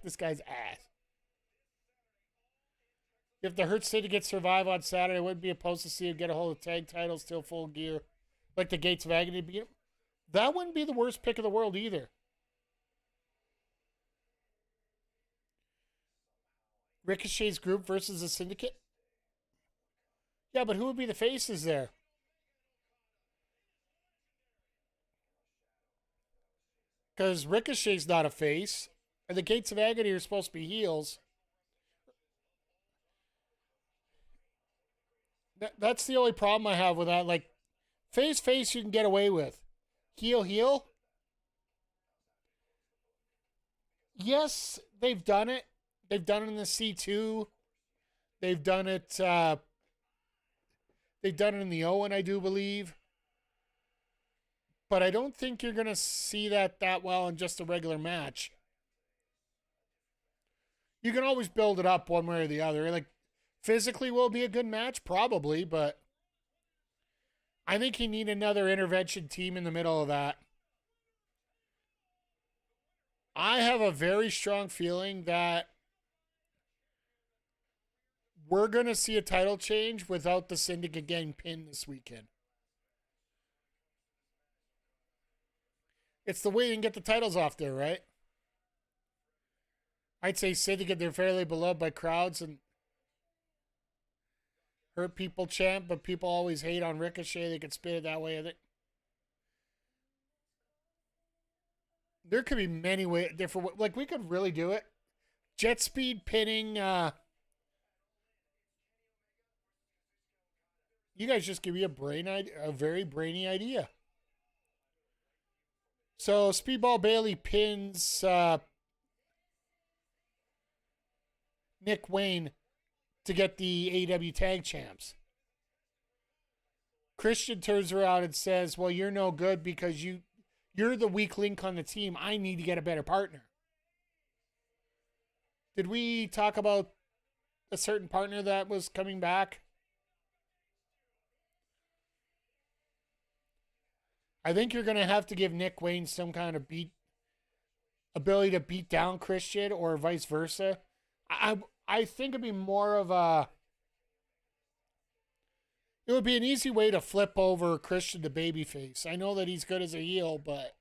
this guy's ass. If the Hurt City gets Survive on Saturday, I wouldn't be opposed to see him get a hold of tag titles still full gear. Like the Gates of Agony. That wouldn't be the worst pick of the world either. Ricochet's group versus the Syndicate? Yeah, but who would be the faces there? Because Ricochet's not a face. And the Gates of Agony are supposed to be heels. That's the only problem I have with that. Like, face you can get away with. Heel. Yes, they've done it. They've done it in the C2. They've done it. They've done it in the Owen, I do believe. But I don't think you're gonna see that well in just a regular match. You can always build it up one way or the other. Like, physically will be a good match, probably, but I think you need another intervention team in the middle of that. I have a very strong feeling that we're going to see a title change without the Syndicate getting pinned this weekend. It's the way you can get the titles off there, right? I'd say Syndicate, they're fairly beloved by crowds and Hurt People chant, but people always hate on Ricochet. They could spin it that way. There could be many different. Like, we could really do it. Jet speed pinning. You guys just give me a very brainy idea. So Speedball Bailey pins Nick Wayne to get the AEW Tag Champs. Christian turns around and says, well, you're no good because you're the weak link on the team. I need to get a better partner. Did we talk about a certain partner that was coming back? I think you're going to have to give Nick Wayne some kind of ability to beat down Christian or vice versa. I think it'd be more of it would be an easy way to flip over Christian to babyface. I know that he's good as a heel, but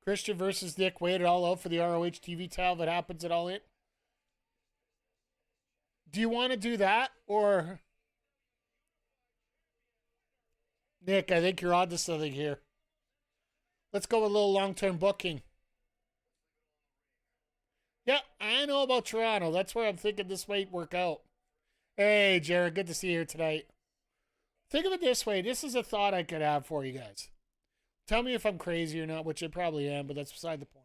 Christian versus Nick Wayne all out for the ROH TV title that happens at All In. Do you want to do that, or Nick, I think you're onto something here. Let's go with a little long-term booking. Yeah, I know about Toronto. That's where I'm thinking this might work out. Hey, Jared, good to see you here tonight. Think of it this way. This is a thought I could have for you guys. Tell me if I'm crazy or not, which I probably am, but that's beside the point.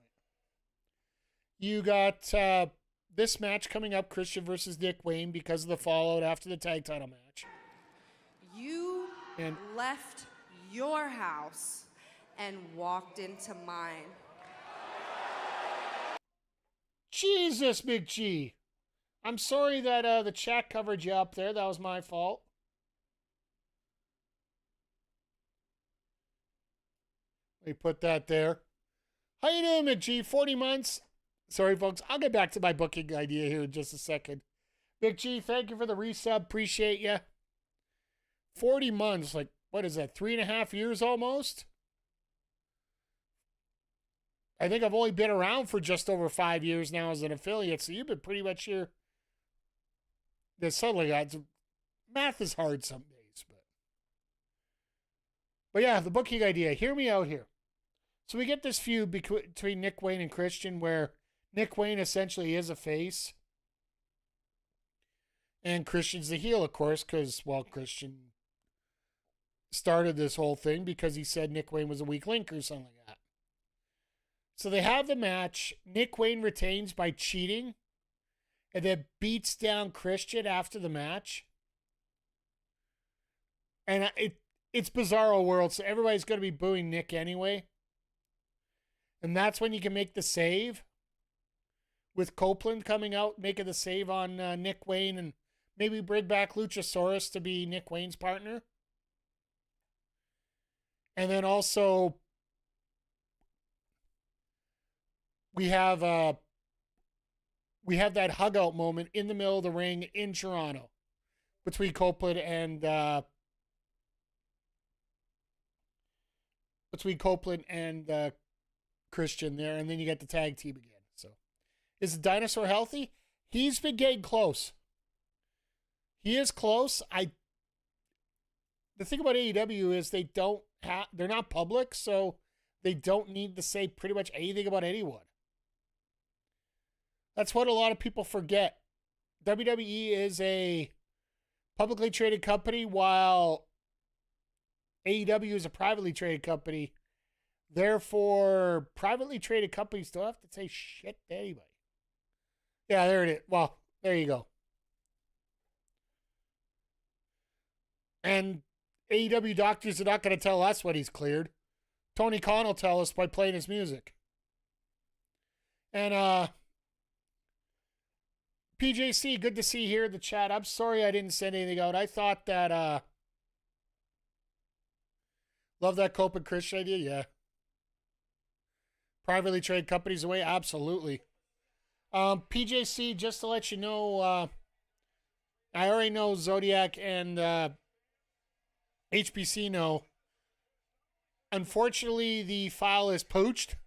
You got this match coming up, Christian versus Nick Wayne, because of the fallout after the tag title match. You left your house and walked into mine. Jesus, Big G. I'm sorry that the chat covered you up there. That was my fault. Let me put that there. How you doing, McG? 40 months. Sorry, folks. I'll get back to my booking idea here in just a second. Big G, thank you for the resub. Appreciate you. 40 months. Like, what is that? 3.5 years almost? I think I've only been around for just over 5 years now as an affiliate, so you've been pretty much here. There's suddenly, math is hard some days, but yeah, the booking idea. Hear me out here. So we get this feud between Nick Wayne and Christian, where Nick Wayne essentially is a face, and Christian's the heel, of course, because, well, Christian started this whole thing because he said Nick Wayne was a weak link or something like that. So they have the match. Nick Wayne retains by cheating and then beats down Christian after the match. And it's Bizarro World, so everybody's going to be booing Nick anyway. And that's when you can make the save with Copeland coming out, making the save on Nick Wayne, and maybe bring back Luchasaurus to be Nick Wayne's partner. And then also we have that hug out moment in the middle of the ring in Toronto between Copeland and Christian there, and then you get the tag team again. So, is the Dinosaur healthy? He's been getting close. He is close. The thing about AEW is they're not public, so they don't need to say pretty much anything about anyone. That's what a lot of people forget. WWE is a publicly traded company, while AEW is a privately traded company. Therefore, privately traded companies don't have to say shit to anybody. Yeah, there it is. Well, there you go. And AEW doctors are not going to tell us when he's cleared. Tony Khan will tell us by playing his music. And PJC, good to see you here in the chat. I'm sorry I didn't send anything out. I thought that love that Cope and Christian idea, yeah. Privately traded companies away, absolutely. PJC, just to let you know, I already know Zodiac and HBC know. Unfortunately, the file is poached.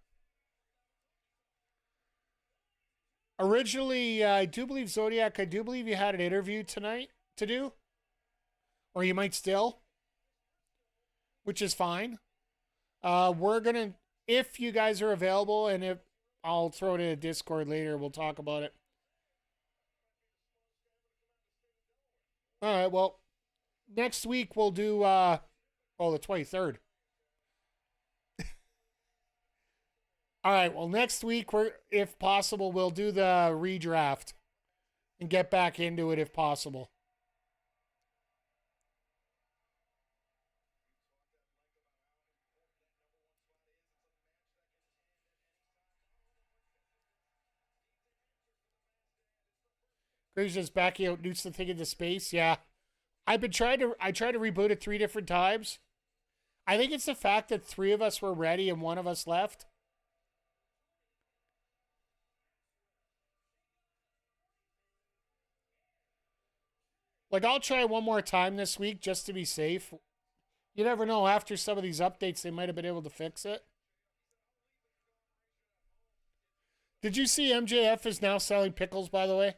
Originally, I do believe Zodiac, I do believe you had an interview tonight to do. Or you might still. Which is fine. We're going to, if you guys are available, and if I'll throw it in a Discord later, we'll talk about it. All right, well, next week we'll do, the 23rd. All right, well, next week, if possible, we'll do the redraft and get back into it if possible. Graves just backing out Newt's the thing into space. Yeah. I tried to reboot it 3 different times. I think it's the fact that 3 of us were ready and 1 of us left. Like, I'll try one more time this week just to be safe. You never know. After some of these updates, they might have been able to fix it. Did you see MJF is now selling pickles, by the way?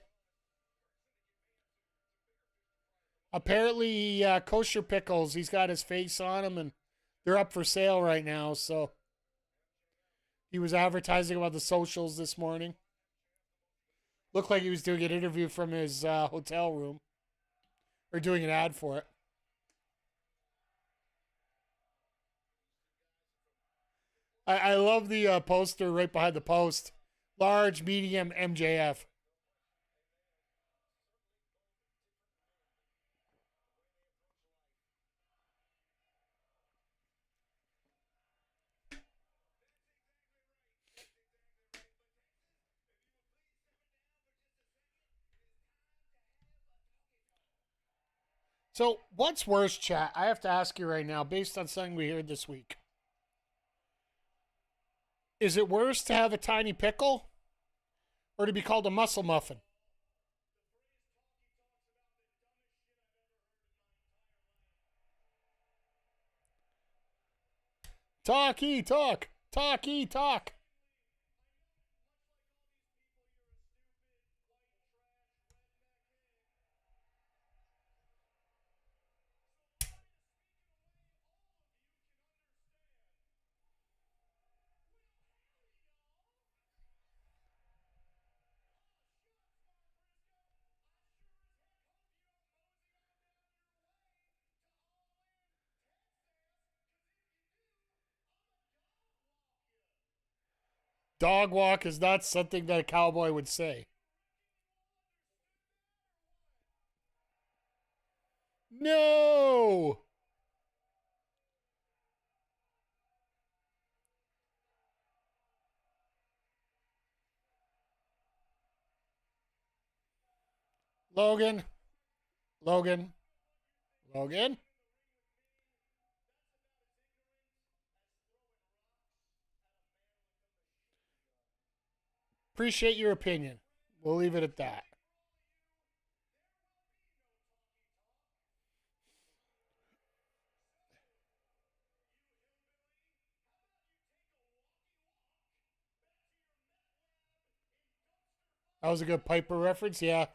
Apparently, kosher pickles. He's got his face on them, and they're up for sale right now. So he was advertising about the socials this morning. Looked like he was doing an interview from his hotel room, or doing an ad for it. I love the poster right behind the post. Large, medium, MJF. So, what's worse, chat? I have to ask you right now, based on something we heard this week. Is it worse to have a tiny pickle or to be called a muscle muffin? Talky talk. Talky talk. Dog walk is not something that a cowboy would say. No! Logan. Logan. Logan. Appreciate your opinion. We'll leave it at that. That was a good Piper reference, yeah.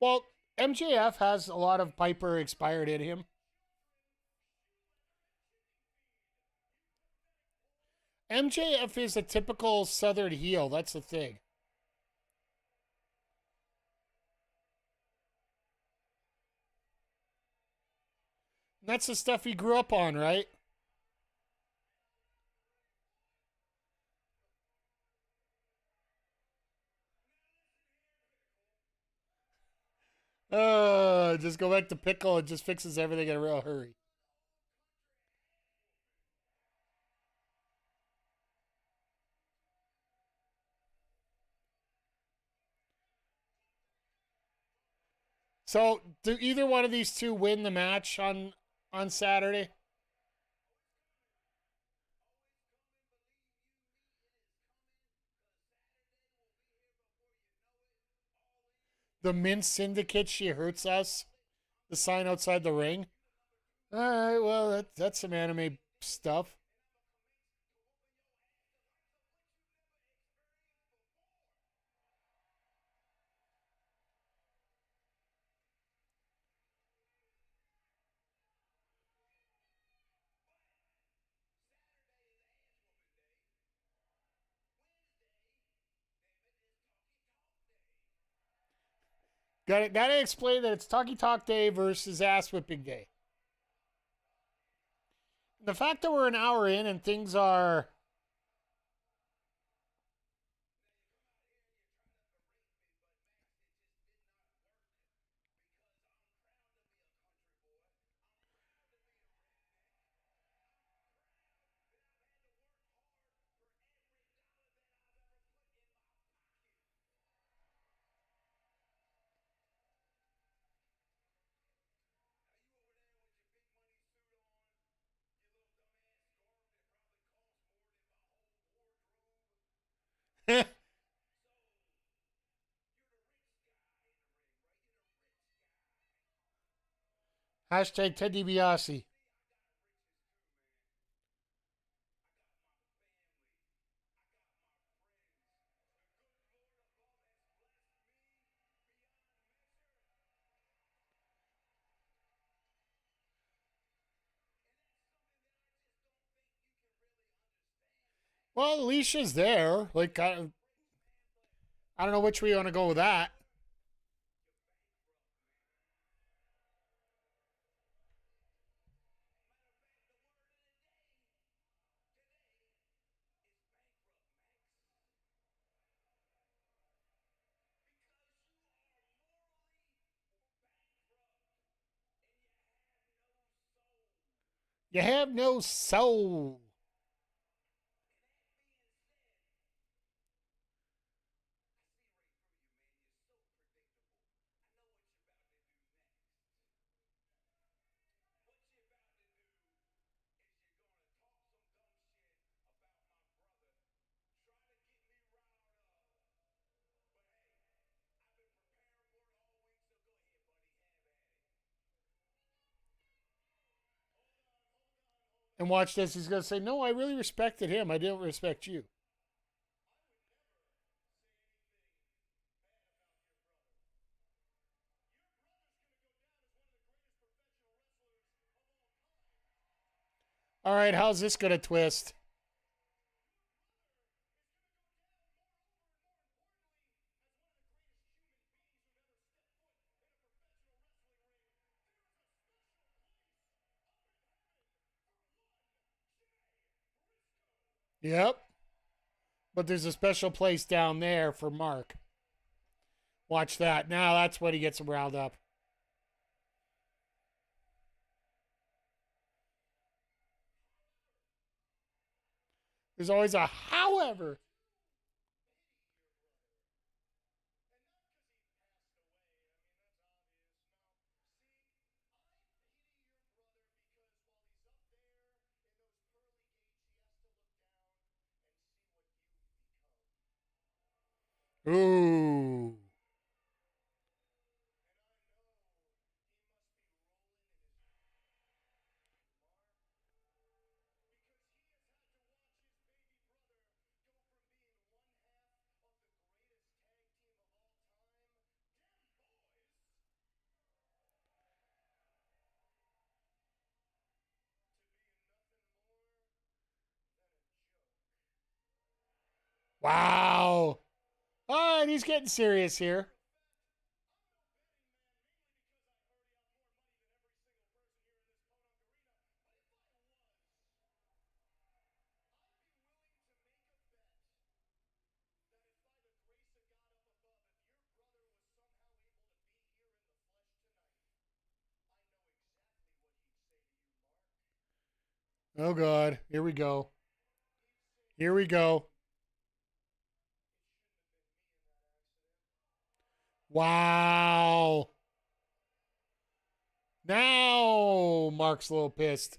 Well, MJF has a lot of Piper expired in him. MJF is a typical Southern heel. That's the thing. That's the stuff he grew up on, right? Just go back to pickle. It just fixes everything in a real hurry. So, do either one of these two win the match on Saturday? The Mint Syndicate, she hurts us. The sign outside the ring. All right, well, that's some anime stuff. Gotta explain that it's Talkie Talk Day versus Ass Whipping Day. The fact that we're an hour in and things are hashtag Ted DiBiase. Well, Alicia's there. Like, I don't know which way you want to go with that. You have no soul. And watch this. He's going to say, no, I really respected him. I didn't respect you. All right, how's this going to twist? Yep. But there's a special place down there for Mark. Watch that. Now that's when he gets him riled up. There's always a however. Ooh. Wow. All right, he's getting serious here. Oh, God. Here we go. Here we go. Wow. Now Mark's a little pissed.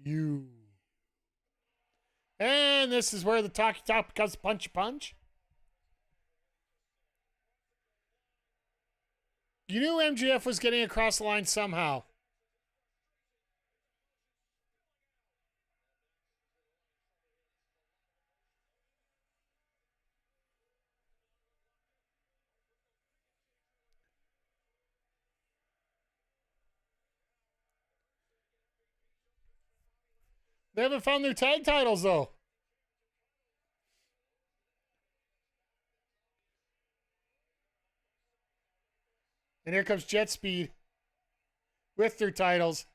You. And this is where the talky talk becomes punchy punch. You knew MGF was getting across the line somehow. They haven't found their tag titles, though. And here comes Jet Speed with their titles.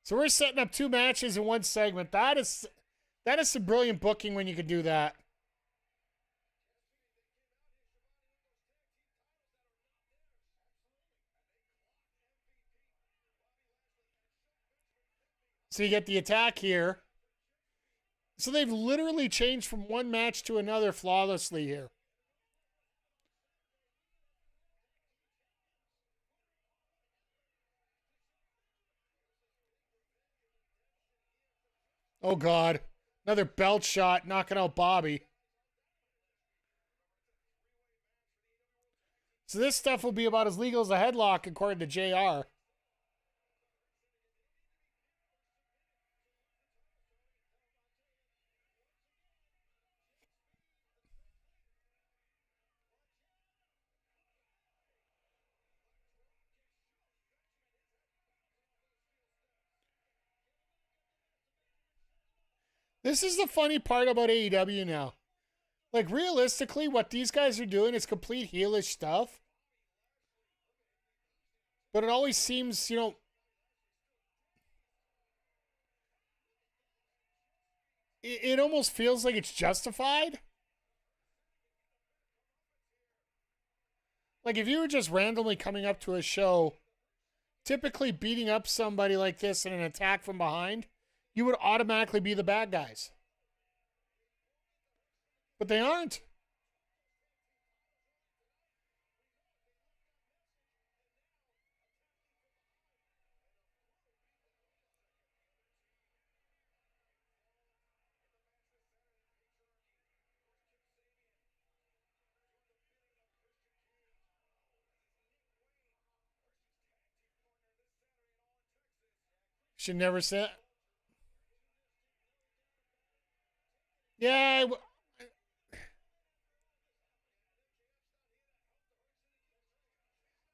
So we're setting up two matches in one segment. That is some brilliant booking when you can do that. So you get the attack here. So they've literally changed from one match to another flawlessly here. Oh, God. Another belt shot knocking out Bobby. So this stuff will be about as legal as a headlock, according to JR. This is the funny part about AEW now. Like, realistically, what these guys are doing is complete heelish stuff. But it always seems, it almost feels like it's justified. Like, if you were just randomly coming up to a show, typically beating up somebody like this in an attack from behind, you would automatically be the bad guys. But they aren't. Should never say. Yeah.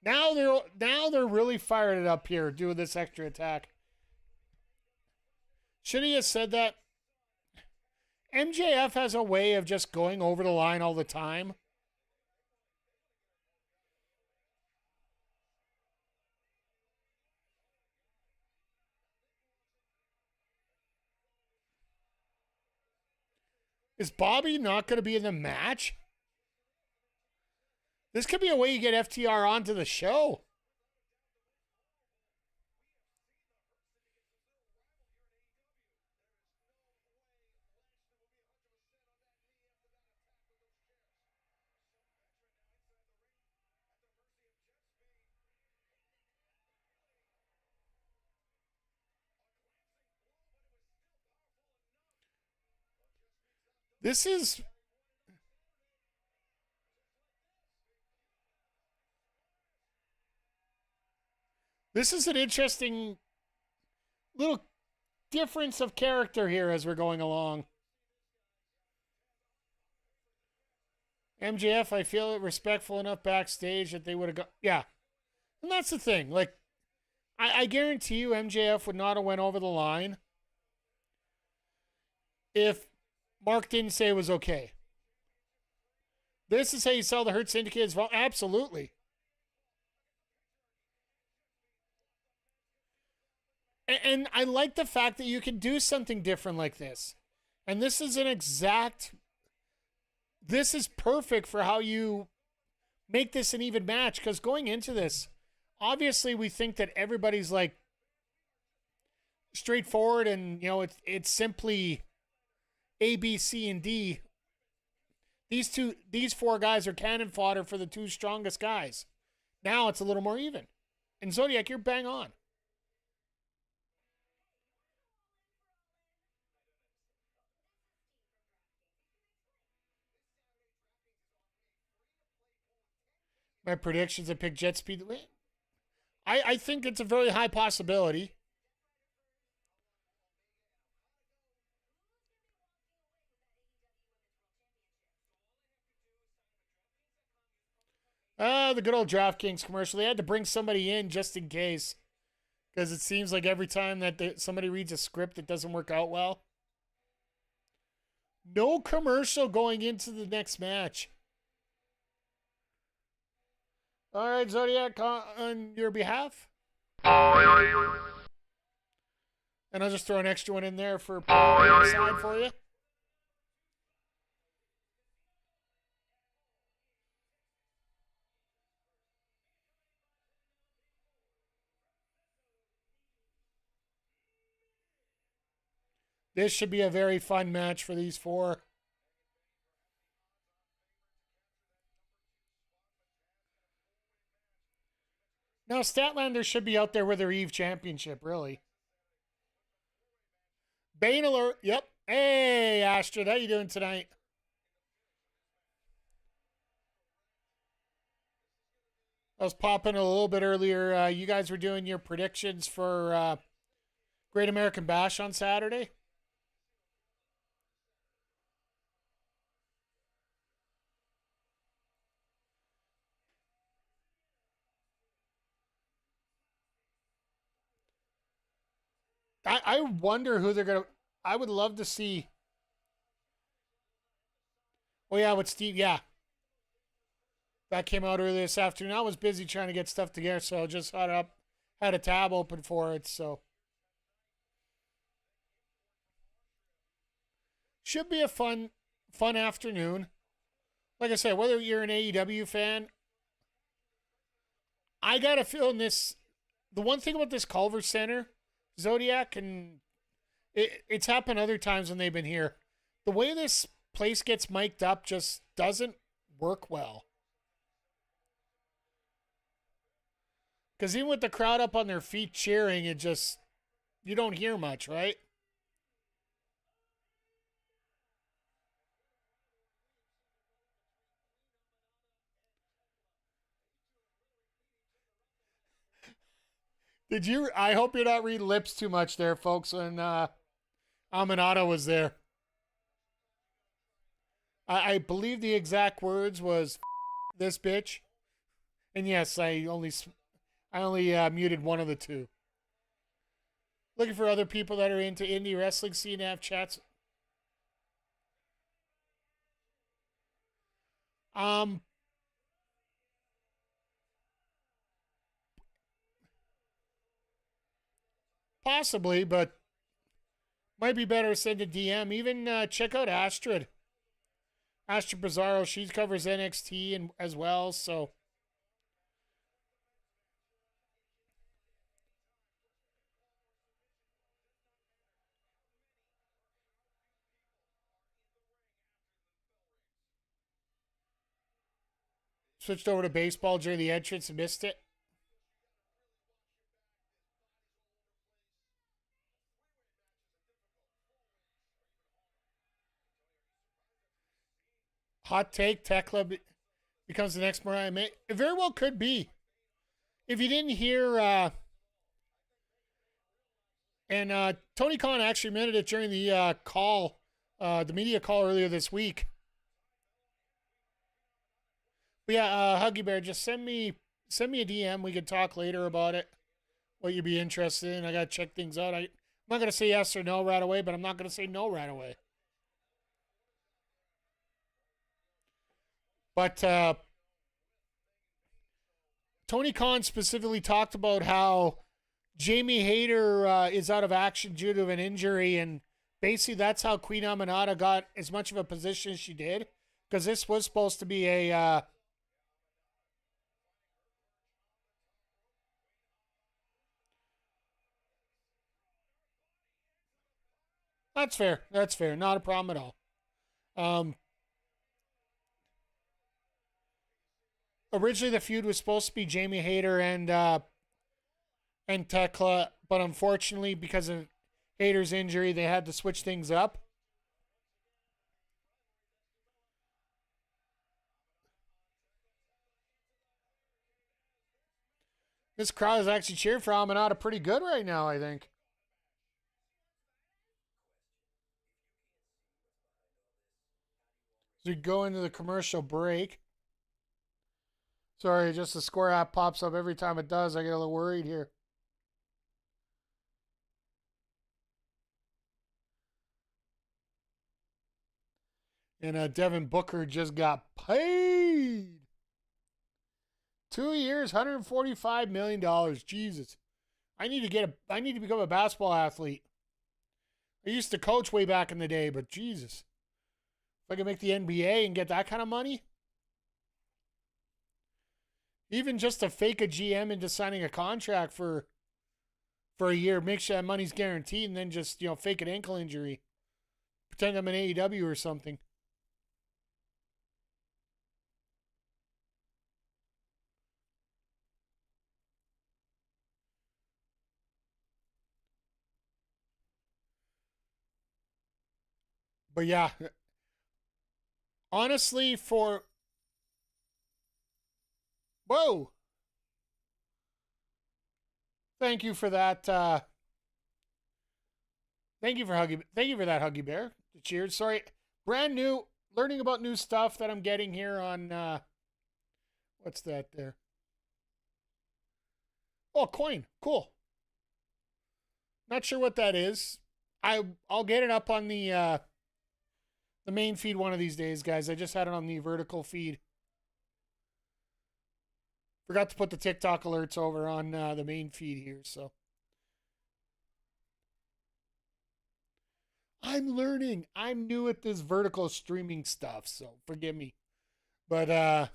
Now they're really fired it up here doing this extra attack. Should he have said that? MJF has a way of just going over the line all the time. Is Bobby not going to be in the match? This could be a way you get FTR onto the show. This is an interesting little difference of character here as we're going along. MJF, I feel respectful enough backstage that they would have got. Yeah. And that's the thing. Like, I guarantee you MJF would not have went over the line if Mark didn't say it was okay. This is how you sell the Hurt Syndicate as well? Absolutely. And I like the fact that you can do something different like this. And this is this is perfect for how you make this an even match. Because going into this, obviously we think that everybody's like straightforward and, it's simply A, B, C, and D. These four guys are cannon fodder for the two strongest guys. Now it's a little more even. And Zodiac, you're bang on. My predictions, I picked Jet Speed. I think it's a very high possibility. The good old DraftKings commercial. They had to bring somebody in just in case. Because it seems like every time that somebody reads a script, it doesn't work out well. No commercial going into the next match. All right, Zodiac, on your behalf. And I'll just throw an extra one in there for Paul on the side for you. This should be a very fun match for these four. Now, Statlander should be out there with their Eve Championship, really. Bane alert. Yep. Hey, Astrid, how you doing tonight? I was popping a little bit earlier. You guys were doing your predictions for Great American Bash on Saturday. I wonder who they're going to... I would love to see Oh, yeah, with Steve. Yeah. That came out earlier this afternoon. I was busy trying to get stuff together, so I just had a tab open for it. So should be a fun afternoon. Like I said, whether you're an AEW fan, I got a feeling this. The one thing about this Culver Center, Zodiac, and it's happened other times when they've been here. The way this place gets mic'd up just doesn't work well. Because even with the crowd up on their feet cheering, you don't hear much, right? I hope you're not reading lips too much there, folks, when Amanada was there. I believe the exact words was this bitch. And yes, I only muted one of the two. Looking for other people that are into indie wrestling, seeing have chats. Possibly, but might be better to send a DM. Even check out Astrid. Astrid Bizarro. She covers NXT and as well, so. Switched over to baseball during the entrance and missed it. Hot take, Tekla becomes the next Mariah May. It very well could be. If you didn't hear, Tony Khan actually admitted it during the call, the media call earlier this week. But yeah, Huggy Bear, just send me a DM. We could talk later about it. What you'd be interested in. I gotta check things out. I'm not gonna say yes or no right away, but I'm not gonna say no right away. But Tony Khan specifically talked about how Jamie Hayter is out of action due to an injury, and basically that's how Queen Aminata got as much of a position as she did, because this was supposed to be a that's fair. That's fair. Not a problem at all. Originally, the feud was supposed to be Jamie Hayter and Tekla, but unfortunately, because of Hayter's injury, they had to switch things up. This crowd is actually cheering for Aminata pretty good right now, I think. As we go into the commercial break. Sorry, just the score app pops up every time it does. I get a little worried here. And Devin Booker just got paid. 2 years, $145 million. Jesus. I need to become a basketball athlete. I used to coach way back in the day, but Jesus. If I could make the NBA and get that kind of money. Even just to fake a GM into signing a contract for a year, make sure that money's guaranteed, and then just, fake an ankle injury. Pretend I'm an AEW or something. But yeah, honestly, whoa, thank you for that. Thank you for that, Huggy Bear. Cheers. Sorry, brand new, learning about new stuff that I'm getting here on. What's that there? Oh, coin. Cool. Not sure what that is. I'll get it up on the the main feed one of these days, guys. I just had it on the vertical feed. Forgot to put the TikTok alerts over on the main feed here, so. I'm learning. I'm new at this vertical streaming stuff, so forgive me. But I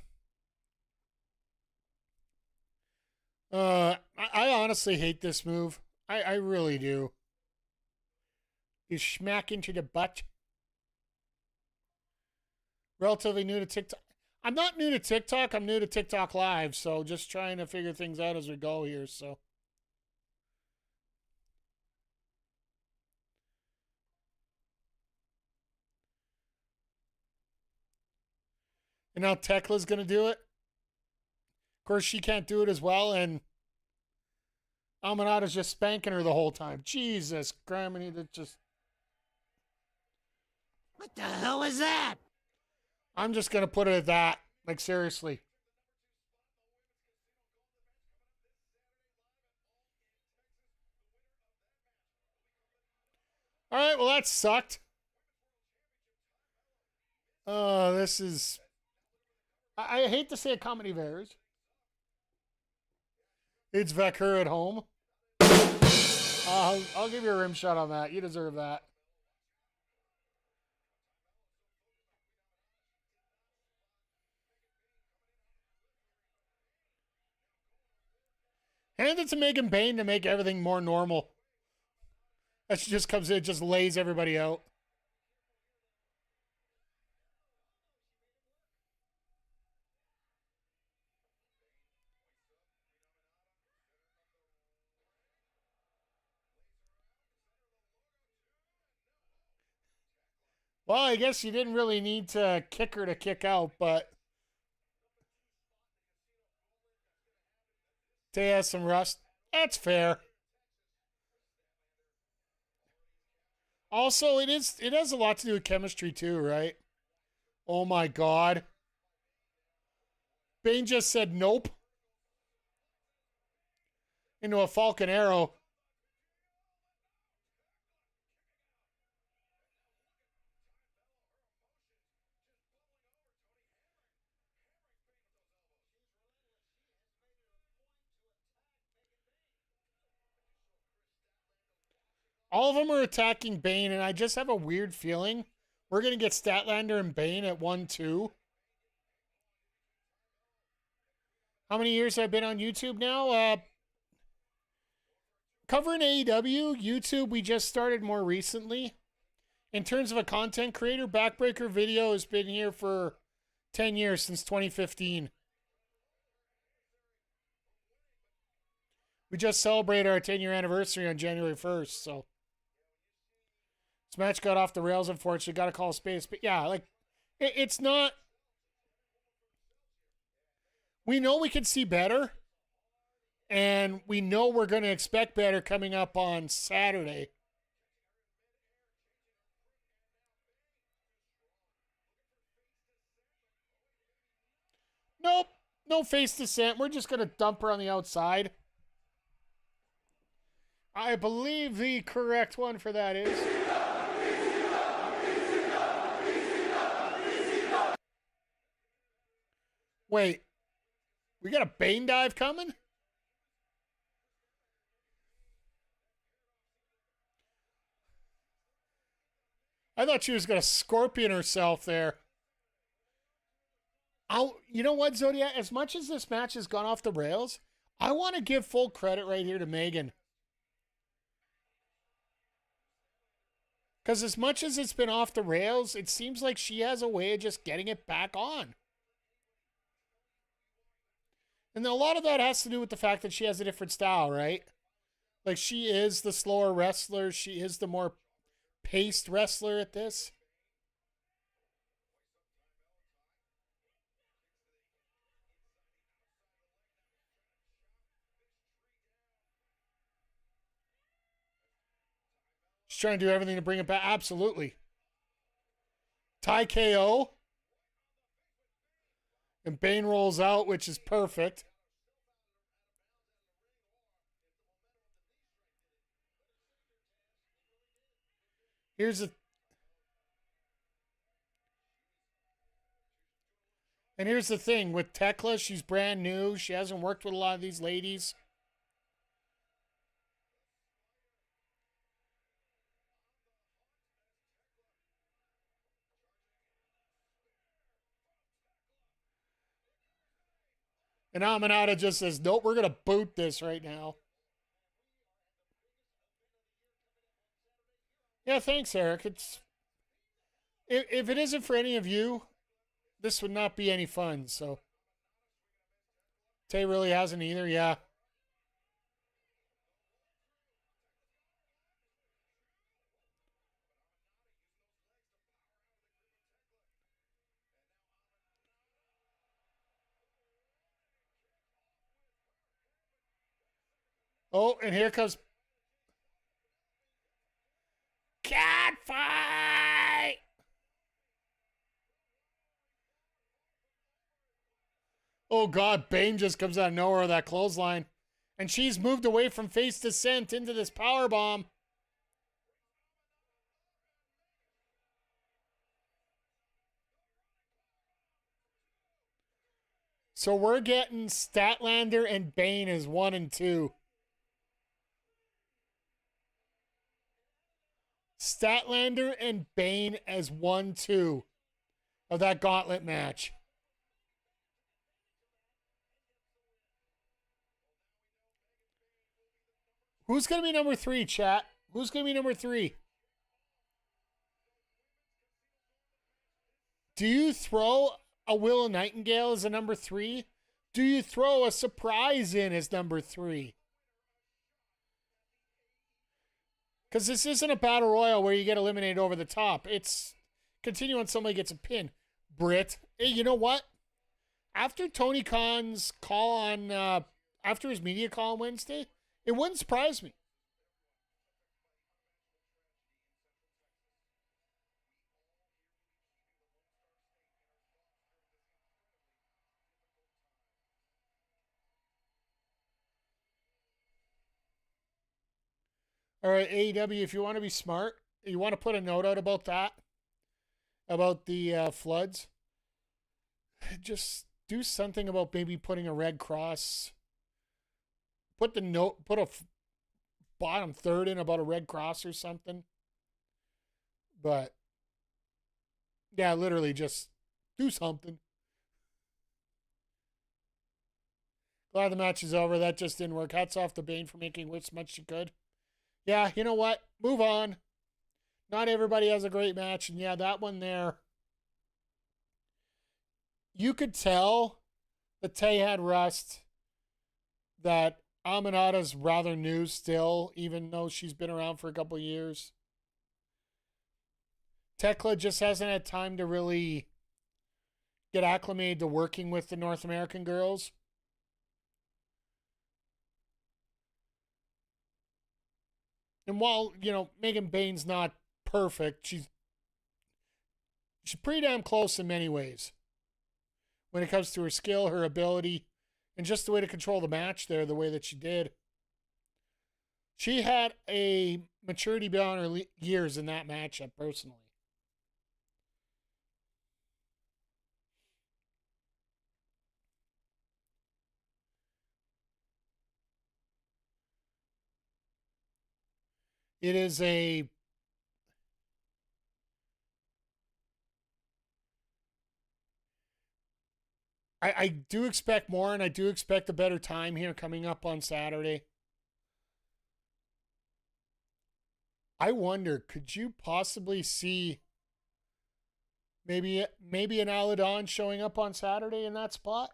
honestly hate this move. I really do. You smack into the butt. Relatively new to TikTok. I'm not new to TikTok. I'm new to TikTok Live, so just trying to figure things out as we go here, so. And now Tekla's going to do it. Of course, she can't do it as well, and Amanada's just spanking her the whole time. Jesus, Grammy, that just... What the hell is that? I'm just going to put it at that. Like, seriously. All right, well, that sucked. This is... I hate to say a comedy of errors. It's Vecur at home. I'll give you a rim shot on that. You deserve that. Hand it to Megan Bain to make everything more normal. That she just comes in, just lays everybody out. Well, I guess you didn't really need to kick her to kick out, but Tay has some rust. That's fair. Also, it has a lot to do with chemistry too, right? Oh my god. Bane just said nope. Into a Falcon Arrow. All of them are attacking Bane, and I just have a weird feeling we're going to get Statlander and Bane at 1-2. How many years have I been on YouTube now? Covering AEW, YouTube, we just started more recently. In terms of a content creator, Backbreaker Video has been here for 10 years, since 2015. We just celebrated our 10-year anniversary on January 1st, so. This match got off the rails, unfortunately. Got to call space. But yeah, like, it's not... We know we can see better. And we know we're going to expect better coming up on Saturday. Nope. No face descent. We're just going to dump her on the outside. I believe the correct one for that is... Wait. We got a Bane dive coming? I thought she was going to scorpion herself there. You know what, Zodiac? As much as this match has gone off the rails, I want to give full credit right here to Megan. Because as much as it's been off the rails, it seems like she has a way of just getting it back on. And a lot of that has to do with the fact that she has a different style, right? Like, she is the slower wrestler. She is the more paced wrestler at this. She's trying to do everything to bring it back. Absolutely. Tie KO. And Bane rolls out, which is perfect. Here's a... And here's the thing with Tekla, she's brand new. She hasn't worked with a lot of these ladies. And Aminata just says, nope, we're going to boot this right now. Yeah, thanks, Eric. If it isn't for any of you, this would not be any fun. So Tay really hasn't either. Yeah. Oh, and here comes cat fight. Oh God, Bane just comes out of nowhere with that clothesline. And she's moved away from face descent into this power bomb. So we're getting Statlander and Bane as 1 and 2. Statlander and Bane as 1-2 of that gauntlet match. Who's going to be number 3, chat? Who's going to be number 3? Do you throw a Willow Nightingale as a number 3? Do you throw a surprise in as number 3? Because this isn't a battle royal where you get eliminated over the top. It's continue on somebody gets a pin. Britt, hey, you know what? After Tony Khan's call on, after his media call on Wednesday, it wouldn't surprise me. All right, AEW, if you want to be smart, you want to put a note out about that, about the floods, just do something about maybe putting a red cross. Put a bottom third in about a red cross or something. But, yeah, literally just do something. Glad the match is over. That just didn't work. Hats off to Bane for making as much she could. Yeah, you know what? Move on. Not everybody has a great match. And yeah, that one there, you could tell that Tay had rust, that Aminata's rather new still, even though she's been around for a couple of years. Tekla just hasn't had time to really get acclimated to working with the North American girls. And while, Megan Bane's not perfect, she's pretty damn close in many ways. When it comes to her skill, her ability, and just the way to control the match there, the way that she did. She had a maturity beyond her years in that matchup, personally. It is I do expect more, and I do expect a better time here coming up on Saturday. I wonder, could you possibly see maybe an Aladon showing up on Saturday in that spot?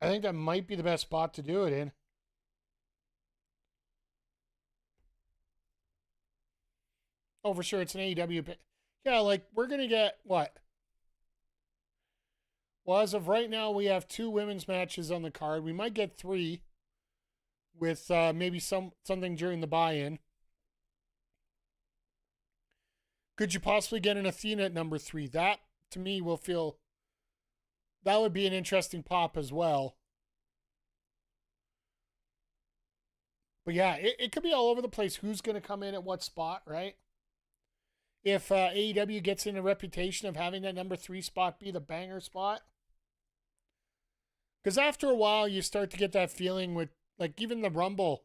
I think that might be the best spot to do it in. Oh, for sure, it's an AEW. Yeah, we're going to get what? Well, as of right now, we have 2 women's matches on the card. We might get 3 with maybe something during the buy-in. Could you possibly get an Athena at number 3? That, to me, that would be an interesting pop as well. But yeah, it could be all over the place. Who's going to come in at what spot, right? If AEW gets in a reputation of having that number 3 spot be the banger spot. Because after a while, you start to get that feeling with, like, even the Rumble,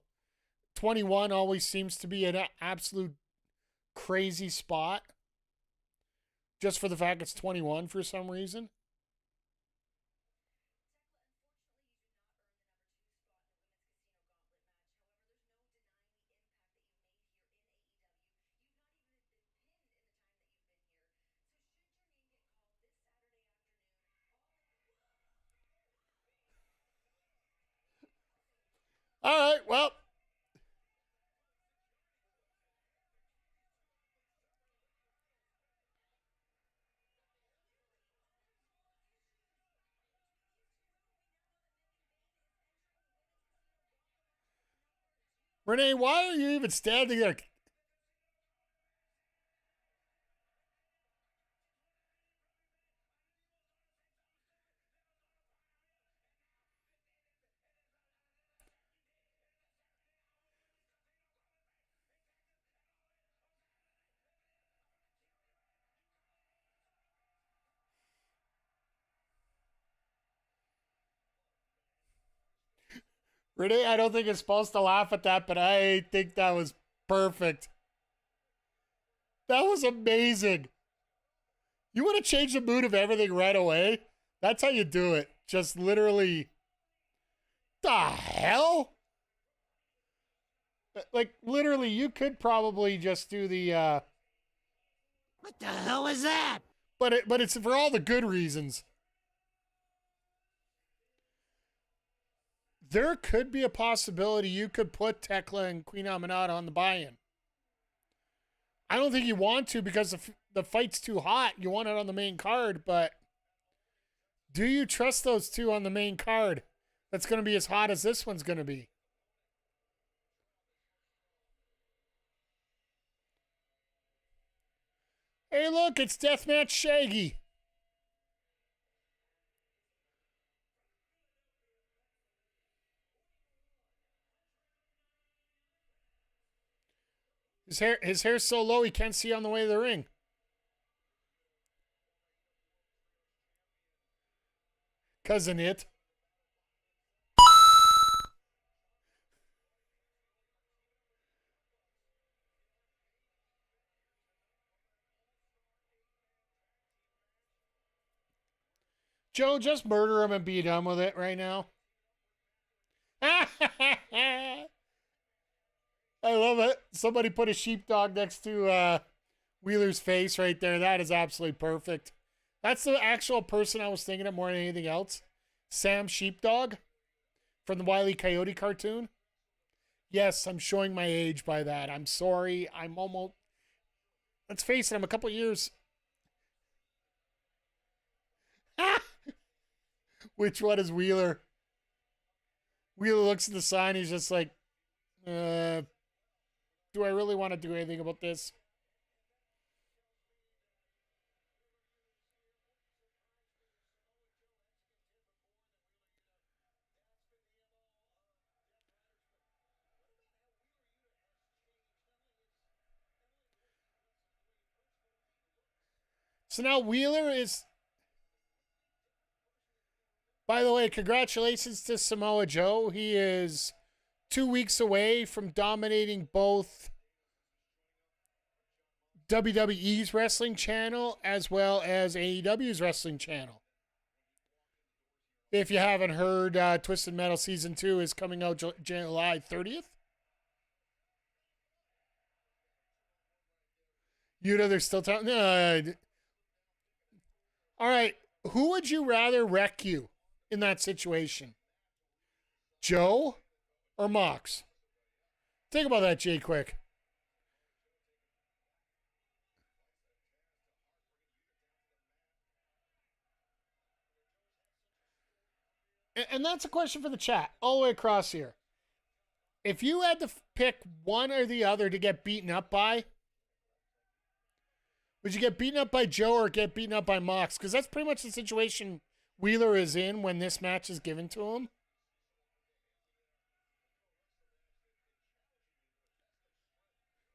21 always seems to be an absolute crazy spot. Just for the fact it's 21 for some reason. All right, well. Renee, why are you even standing there? Renee, I don't think you're supposed to laugh at that, but I think that was perfect. That was amazing. You want to change the mood of everything right away? That's how you do it. Just literally. The hell? Like, literally, you could probably just do the. What the hell was that? But it's for all the good reasons. There could be a possibility you could put Tekla and Queen Aminata on the buy-in. I don't think you want to because the fight's too hot. You want it on the main card, but do you trust those two on the main card? That's going to be as hot as this one's going to be. Hey, look, it's Deathmatch Shaggy. His hair's so low he can't see on the way to the ring. Cousin it. Joe, just murder him and be done with it right now. I love it. Somebody put a sheepdog next to Wheeler's face right there. That is absolutely perfect. That's the actual person I was thinking of more than anything else. Sam Sheepdog from the Wile E. Coyote cartoon. Yes, I'm showing my age by that. I'm sorry. I'm almost... Let's face it, I'm a couple years... Which one is Wheeler? Wheeler looks at the sign. He's just like, do I really want to do anything about this? So now Wheeler is... By the way, congratulations to Samoa Joe. He is 2 weeks away from dominating both WWE's wrestling channel as well as AEW's wrestling channel. If you haven't heard, Twisted Metal Season 2 is coming out July 30th. You know they're still talking. All right. Who would you rather wreck you in that situation? Joe or Mox? Think about that, Jay, quick. And that's a question for the chat all the way across here. If you had to pick one or the other to get beaten up by, would you get beaten up by Joe or get beaten up by Mox? Because that's pretty much the situation Wheeler is in when this match is given to him.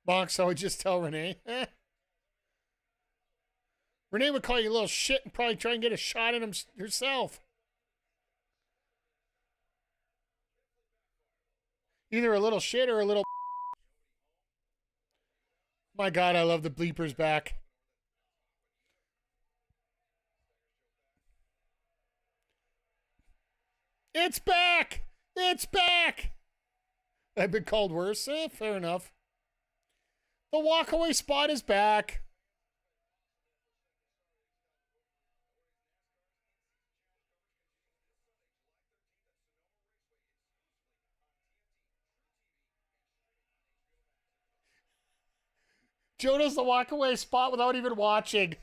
Mox, I would just tell Renee. Renee would call you a little shit and probably try and get a shot at him herself. Either a little shit or a little. My God, I love the bleepers back. It's back! It's back! I've been called worse. Fair enough. The walkaway spot is back. Joe does the walkaway spot without even watching.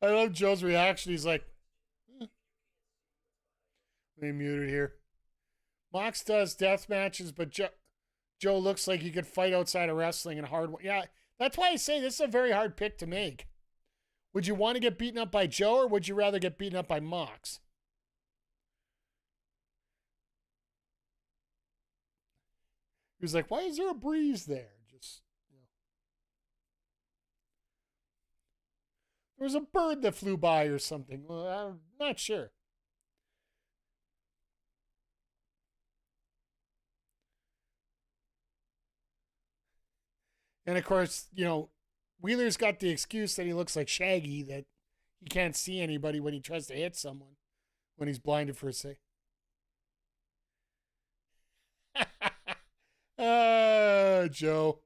I love Joe's reaction. He's like, let me mute it here. Mox does death matches, but Joe looks like he could fight outside of wrestling and hard. Yeah, that's why I say this is a very hard pick to make. Would you want to get beaten up by Joe, or would you rather get beaten up by Mox? He was like, why is there a breeze there? Just, you know. There was a bird that flew by or something. Well, I'm not sure. And of course, you know, Wheeler's got the excuse that he looks like Shaggy, that he can't see anybody when he tries to hit someone when he's blinded for a second. Joe.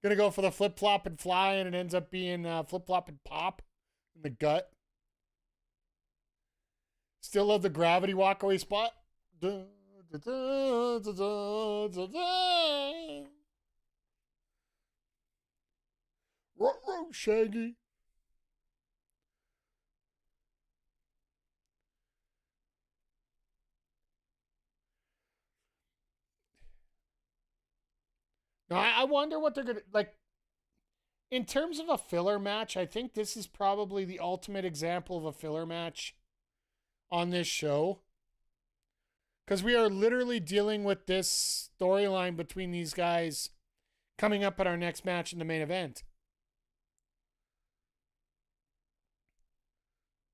Gonna go for the flip flop and fly, and it ends up being flip flop and pop in the gut. Still love the gravity walkaway spot. Ruh-roh, Shaggy. Now, I wonder what they're going to, like, in terms of a filler match, I think this is probably the ultimate example of a filler match on this show. Because we are literally dealing with this storyline between these guys coming up at our next match in the main event.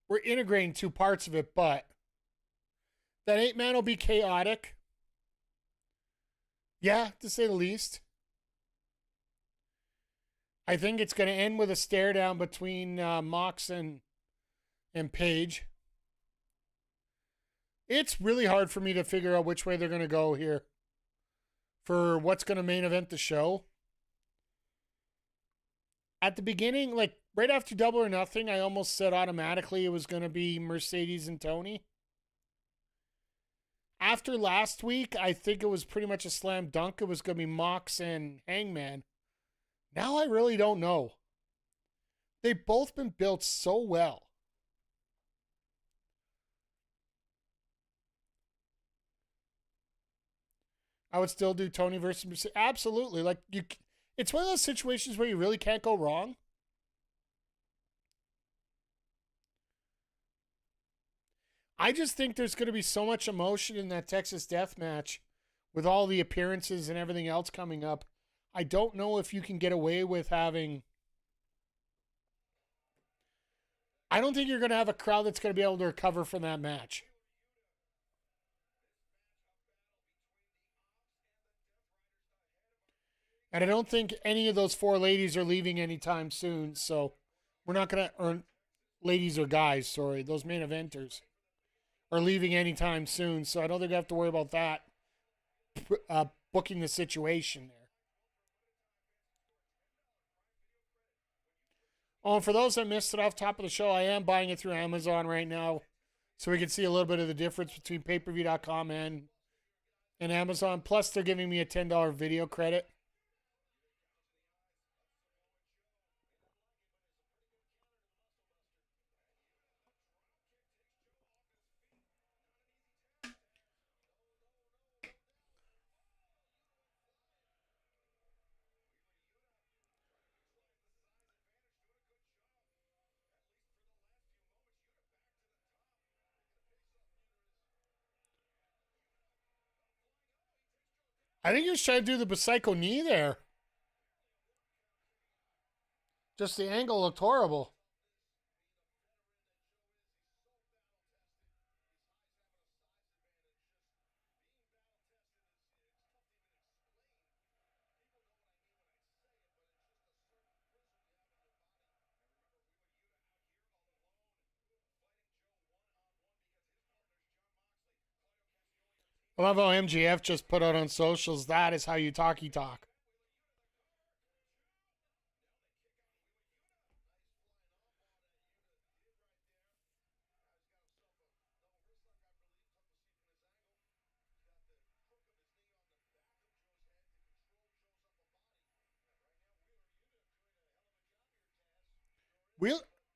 We're integrating two parts of it, but that 8-man will be chaotic. Yeah, to say the least. I think it's going to end with a stare down between Mox and Paige. It's really hard for me to figure out which way they're going to go here for what's going to main event the show. At the beginning, like right after Double or Nothing, I almost said automatically it was going to be Mercedes and Tony. After last week, I think it was pretty much a slam dunk. It was going to be Mox and Hangman. Now I really don't know. They've both been built so well. I would still do Tony versus Mercedes. Absolutely. Like it's one of those situations where you really can't go wrong. I just think there's going to be so much emotion in that Texas Death Match with all the appearances and everything else coming up. I don't know if you can get away with having... I don't think you're going to have a crowd that's going to be able to recover from that match. And I don't think any of those four ladies are leaving anytime soon, so we're not going to earn... Ladies or guys, sorry. Those main eventers are leaving anytime soon, so I don't think I have to worry about that booking the situation there. Oh, and for those that missed it off top of the show, I am buying it through Amazon right now, so we can see a little bit of the difference between payperview.com and Amazon. Plus, they're giving me a $10 video credit. I think he was trying to do the psycho knee there. Just the angle looked horrible. I love how MGF just put out on socials, that is how you talky talk.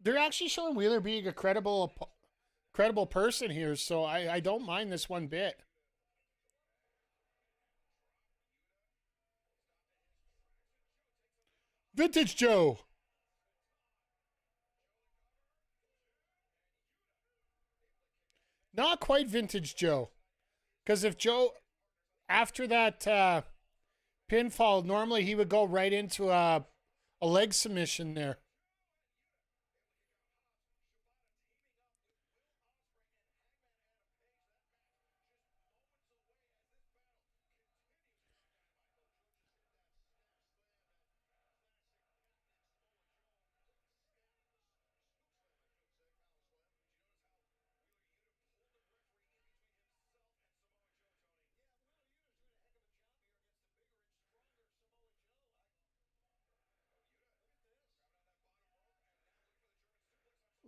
They're actually showing Wheeler being a credible person here, so I don't mind this one bit. Vintage Joe. Not quite Vintage Joe. Because if Joe, after that pinfall, normally he would go right into a leg submission there.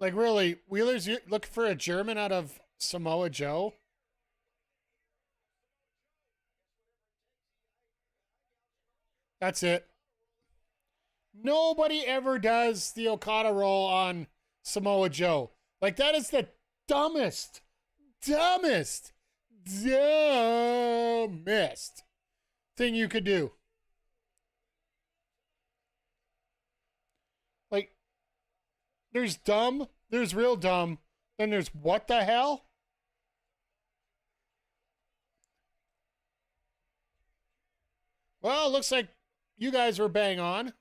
Like, really, Wheeler's looking for a German out of Samoa Joe? That's it. Nobody ever does the Okada roll on Samoa Joe. Like, that is the dumbest, dumbest, dumbest thing you could do. Like, there's dumb, there's real dumb, then there's what the hell? Well, it looks like you guys were bang on.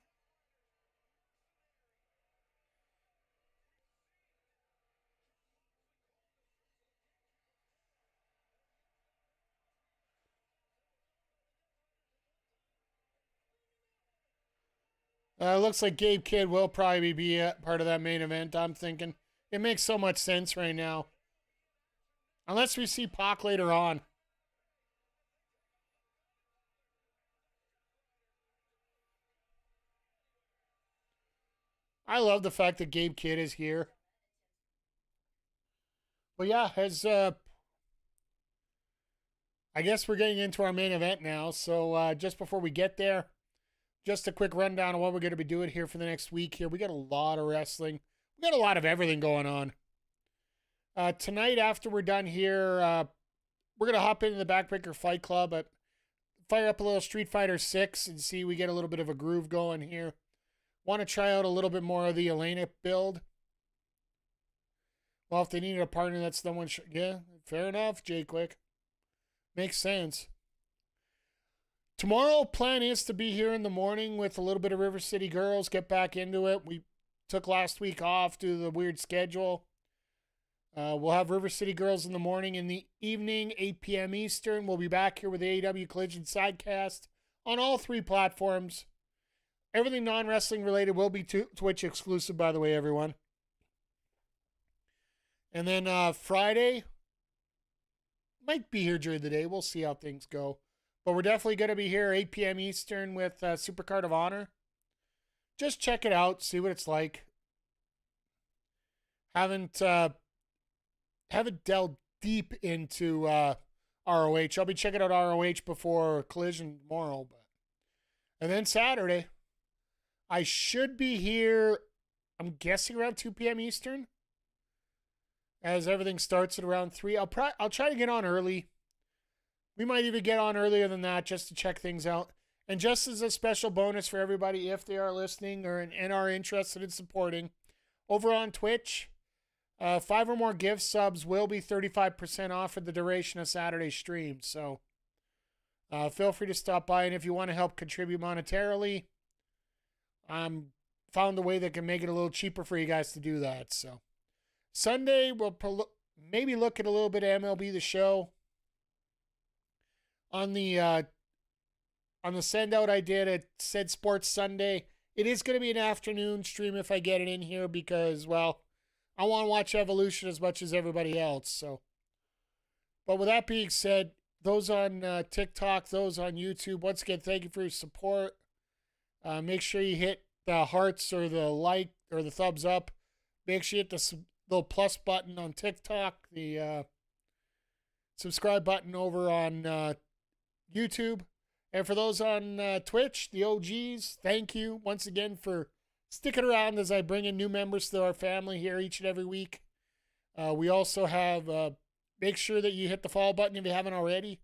Looks like Gabe Kidd will probably be a part of that main event, I'm thinking. It makes so much sense right now. Unless we see Pac later on. I love the fact that Gabe Kidd is here. But yeah, I guess we're getting into our main event now. So just before we get there, just a quick rundown of what we're going to be doing here for the next week here. We got a lot of wrestling. We got a lot of everything going on. Tonight, after we're done here, we're going to hop into the Backbreaker Fight Club, fire up a little Street Fighter 6 and see we get a little bit of a groove going here. Want to try out a little bit more of the Elena build. Well, if they needed a partner, that's the one. Yeah, fair enough, Jay Quick. Makes sense. Tomorrow, plan is to be here in the morning with a little bit of River City Girls, get back into it. We took last week off due to the weird schedule. We'll have River City Girls in the morning. In the evening, 8 p.m. Eastern, we'll be back here with the AEW Collision Sidecast on all 3 platforms. Everything non-wrestling related will be Twitch exclusive, by the way, everyone. And then Friday, might be here during the day. We'll see how things go. But we're definitely going to be here 8 p.m. Eastern with Supercard of Honor. Just check it out, see what it's like. Haven't delved deep into ROH. I'll be checking out ROH before Collision tomorrow. And then Saturday, I should be here, I'm guessing around 2 p.m. Eastern. As everything starts at around 3. I'll try to get on early. We might even get on earlier than that just to check things out. And just as a special bonus for everybody, if they are listening and are interested in supporting, over on Twitch, 5 or more gift subs will be 35% off for the duration of Saturday's stream. So Feel free to stop by, and if you want to help contribute monetarily, found a way that can make it a little cheaper for you guys to do that. So Sunday, we'll maybe look at a little bit of MLB The Show. On the send out I did, it said Sports Sunday. It is going to be an afternoon stream if I get it in here because, well, I want to watch Evolution as much as everybody else. So, but with that being said, those on TikTok, those on YouTube, once again, thank you for your support. Make sure you hit the hearts or the like or the thumbs up. Make sure you hit the little plus button on TikTok, the subscribe button over on YouTube. And for those on Twitch, the OGs, thank you once again for sticking around as I bring in new members to our family here each and every week. We also have, make sure that you hit the follow button if you haven't already.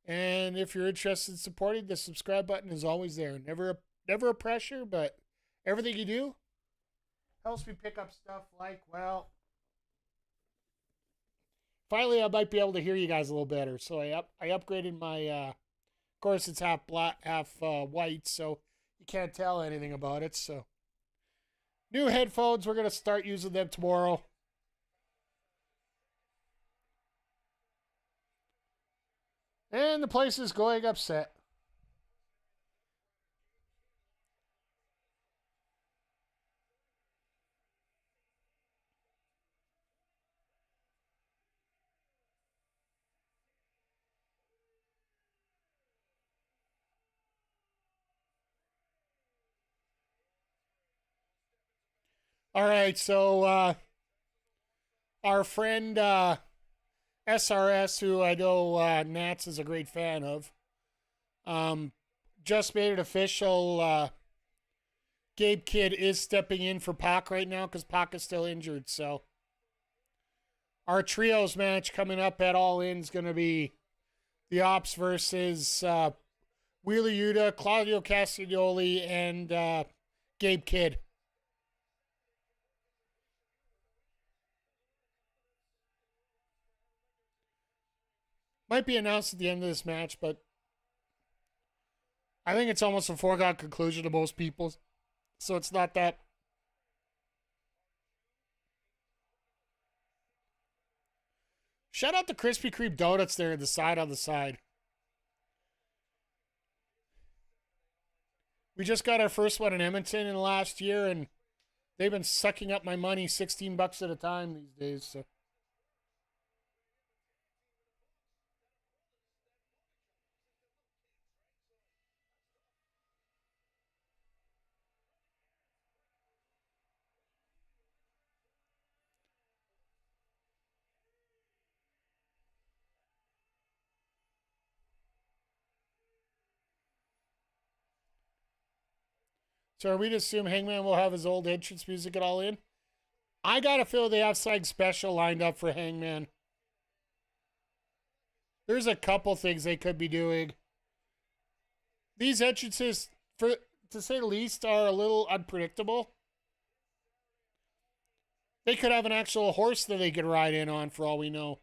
And if you're interested in supporting, the subscribe button is always there. Never a pressure, but everything you do helps me pick up stuff like, well, finally I might be able to hear you guys a little better. So I upgraded my, of course it's half black, half white, so you can't tell anything about it. So new headphones, we're going to start using them tomorrow. And the place is going upset. All right, so our friend SRS, who I know Nats is a great fan of, just made it official. Gabe Kidd is stepping in for Pac right now because Pac is still injured. So our trios match coming up at All In is going to be the Ops versus Wheeler Yuta, Claudio Castagnoli, and Gabe Kidd. Might be announced at the end of this match, but I think it's almost a foregone conclusion to most people. So it's not that. Shout out to Krispy Kreme Donuts there on the side. We just got our first one in Edmonton in the last year, and they've been sucking up my money $16 at a time these days. So. So are we to assume Hangman will have his old entrance music at All In? I got to feel they have something special lined up for Hangman. There's a couple things they could be doing. These entrances, to say the least, are a little unpredictable. They could have an actual horse that they could ride in on for all we know.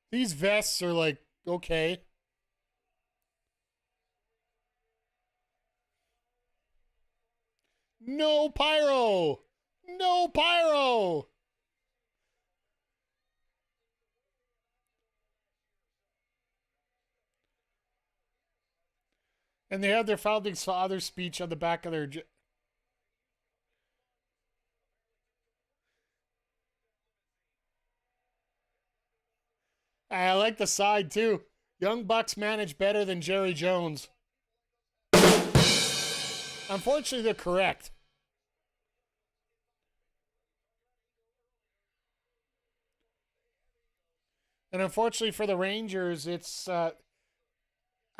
These vests are like, okay. No pyro! No pyro! And they have their founding father speech on the back of their... I like the side, too. Young Bucks manage better than Jerry Jones. Unfortunately, they're correct. And unfortunately for the Rangers, it's I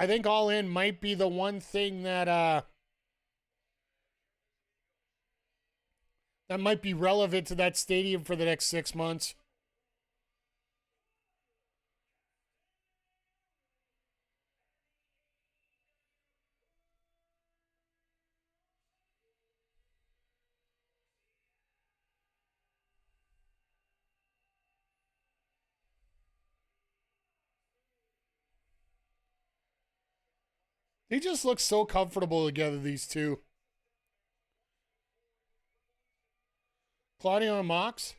think All In might be the one thing that that might be relevant to that stadium for the next 6 months. They just look so comfortable together, these two. Claudio and Mox.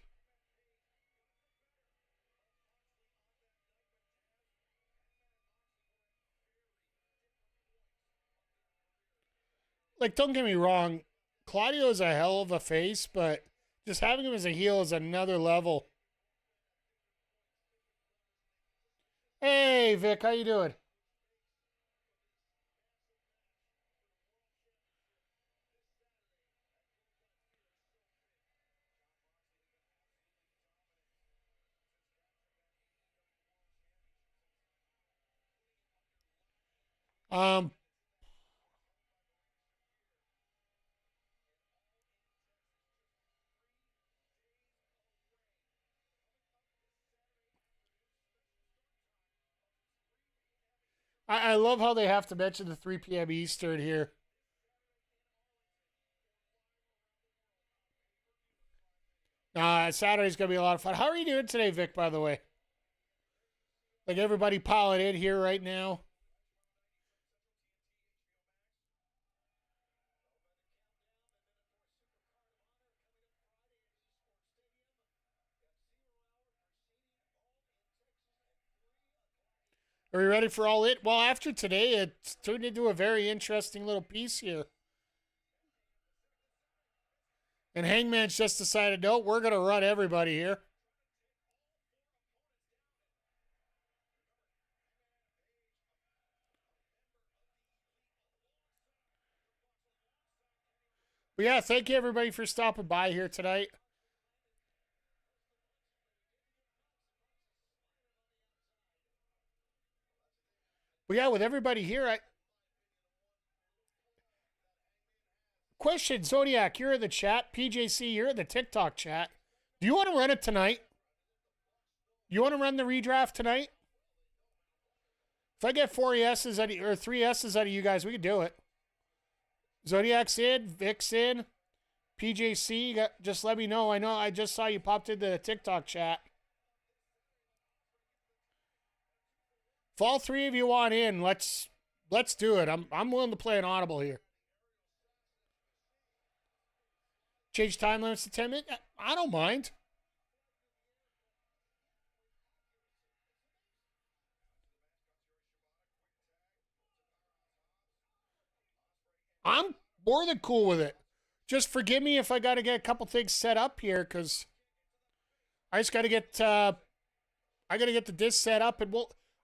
Like, don't get me wrong, Claudio's a hell of a face, but just having him as a heel is another level. Hey, Vic, how you doing? Um, I love how they have to mention the 3 p.m. Eastern here. Saturday's going to be a lot of fun. How are you doing today, Vic, by the way? Like everybody piling in here right now. Are you ready for all it? Well, after today, it's turned into a very interesting little piece here. And Hangman's just decided, no, we're going to run everybody here. But yeah, thank you everybody for stopping by here tonight. But yeah, with everybody here, question, Zodiac, you're in the chat. PJC, you're in the TikTok chat. Do you want to run it tonight? You want to run the redraft tonight? If I get 4 yeses out of, or 3 yeses out of you guys, we can do it. Zodiac's in, Vic's in, PJC, just let me know. I know I just saw you popped into the TikTok chat. If all 3 of you want in, let's do it. I'm willing to play an audible here. Change time limits to 10 minutes? I don't mind. I'm more than cool with it. Just forgive me if I got to get a couple things set up here, because I just got to get I got to get the disc set up, and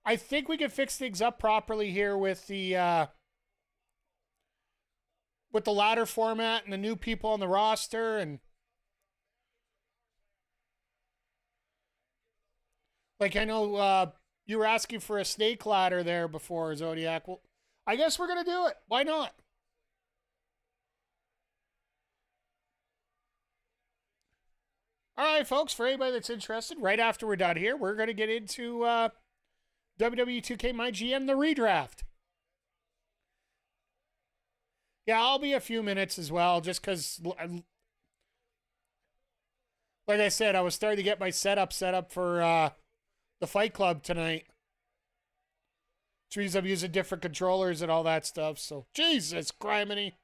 I think we can fix things up properly here with the ladder format and the new people on the roster, and like I know you were asking for a snake ladder there before, Zodiac. Well, I guess we're gonna do it. Why not? All right, folks, for anybody that's interested, right after we're done here, we're going to get into WWE 2K My GM, the redraft. Yeah, I'll be a few minutes as well, just because, like I said, I was starting to get my setup set up for the Fight Club tonight. Which means I'm using different controllers and all that stuff, so Jesus criminy.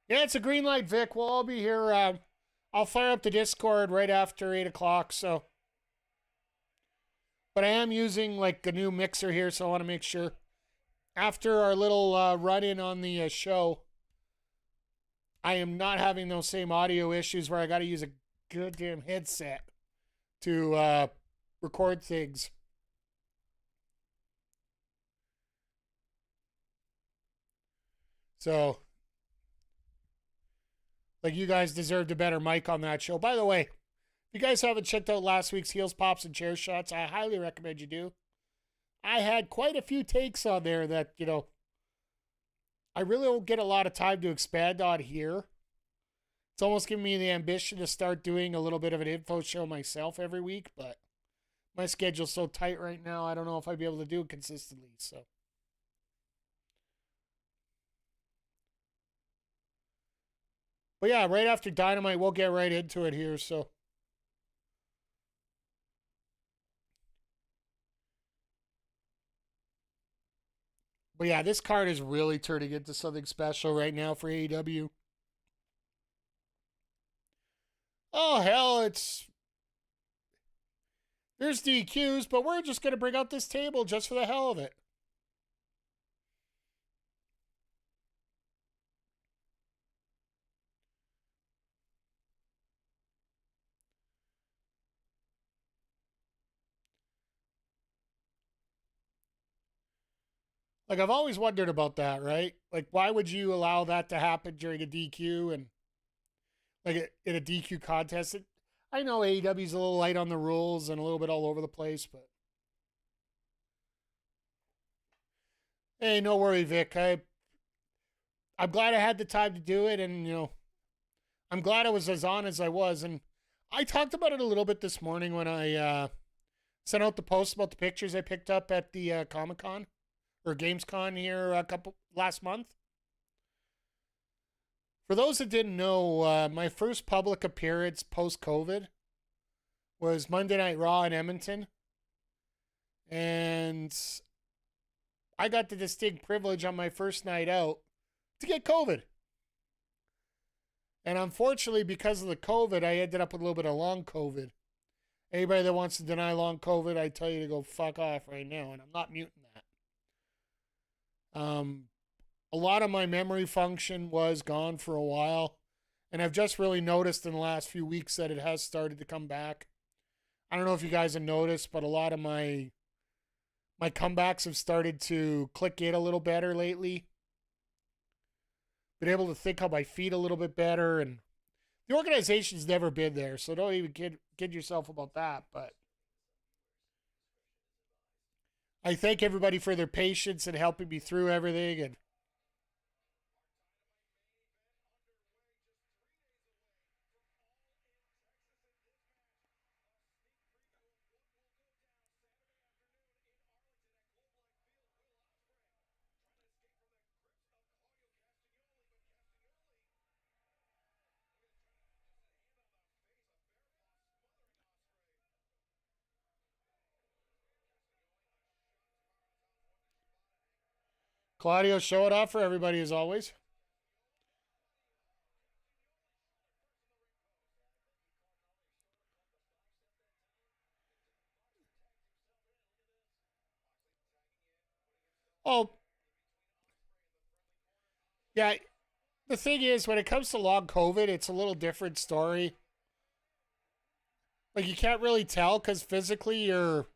Yeah, it's a green light, Vic. We'll all be here. I'll fire up the Discord right after 8 o'clock, so. But I am using, like, a new mixer here, so I want to make sure. After our little run-in on the show, I am not having those same audio issues where I got to use a goddamn headset to record things. So, like, you guys deserved a better mic on that show. By the way, if If you guys haven't checked out last week's Heels, Pops, and Chair Shots, I highly recommend you do. I had quite a few takes on there that, I really don't get a lot of time to expand on here. It's almost giving me the ambition to start doing a little bit of an info show myself every week, but my schedule's so tight right now, I don't know if I'd be able to do it consistently, so. But yeah, right after Dynamite, we'll get right into it here, so. But yeah, this card is really turning into something special right now for AEW. Oh, hell, there's DQs, but we're just going to bring out this table just for the hell of it. Like, I've always wondered about that, right? Like, why would you allow that to happen during a DQ and, like, in a DQ contest? I know AEW's a little light on the rules and a little bit all over the place, but. Hey, no worry, Vic. I'm glad I had the time to do it, and, I'm glad I was as on as I was. And I talked about it a little bit this morning when I sent out the post about the pictures I picked up at the Comic-Con. Or Gamescom here last month. For those that didn't know, my first public appearance post-COVID was Monday Night Raw in Edmonton. And I got the distinct privilege on my first night out to get COVID. And unfortunately, because of the COVID, I ended up with a little bit of long COVID. Anybody that wants to deny long COVID, I tell you to go fuck off right now. And I'm not muting that. A lot of my memory function was gone for a while, and I've just really noticed in the last few weeks that it has started to come back. I don't know if you guys have noticed, but a lot of my comebacks have started to click in a little better lately. Been able to think on my feet a little bit better, and the organization's never been there, so don't even kid yourself about that, but I thank everybody for their patience and helping me through everything. And Claudio, show it off for everybody as always. Oh, yeah. The thing is, when it comes to long COVID, it's a little different story. Like, you can't really tell because physically you're.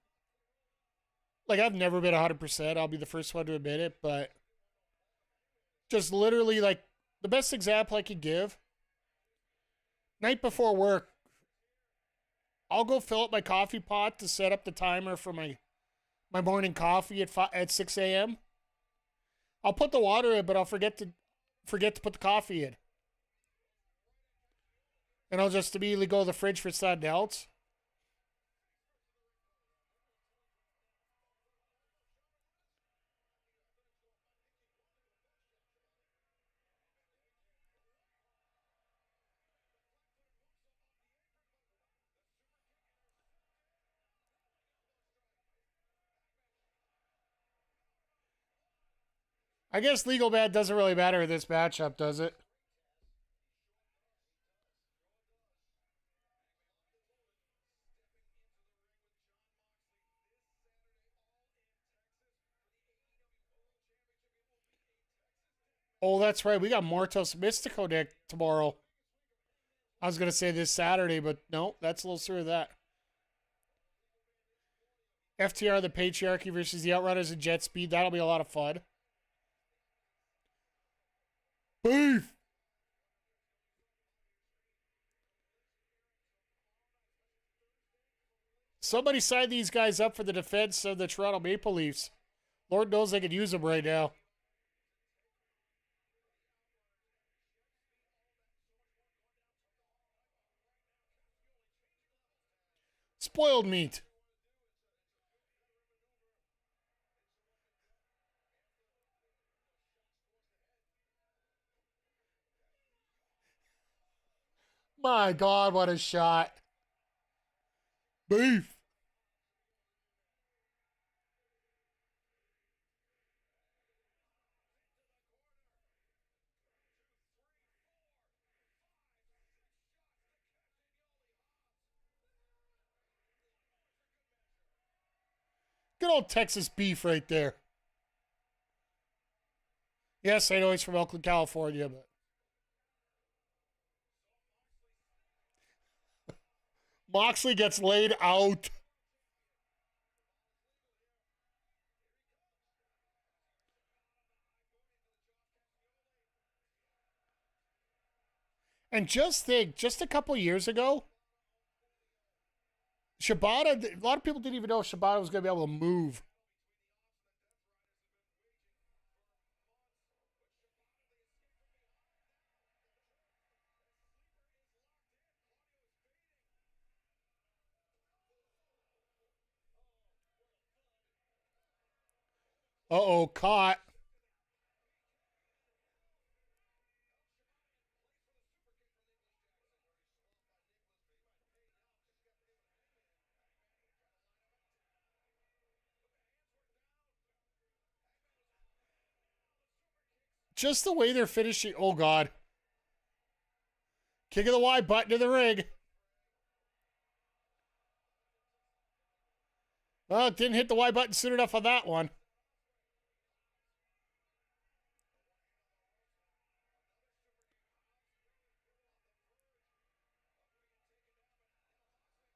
Like, I've never been 100%. I'll be the first one to admit it. But just literally, like, the best example I could give night before work, I'll go fill up my coffee pot to set up the timer for my morning coffee at 6 a.m. I'll put the water in, but I'll forget to put the coffee in. And I'll just immediately go to the fridge for something else. I guess legal bad doesn't really matter in this matchup, does it? Oh, that's right. We got Mortos Mystico Nick tomorrow. I was going to say this Saturday, but no, that's a little sooner than that. FTR, the Patriarchy versus the Outrunners and Jet Speed. That'll be a lot of fun. Beef! Somebody signed these guys up for the defense of the Toronto Maple Leafs. Lord knows they could use them right now. Spoiled meat. My God, what a shot. Beef. Good old Texas beef right there. Yes, I know he's from Oakland, California, but Moxley gets laid out. And just think, just a couple years ago, Shibata, a lot of people didn't even know Shibata was going to be able to move. Uh-oh, caught. Just the way they're finishing. Oh, God. Kick of the Y button to the ring. Well, it didn't hit the Y button soon enough on that one.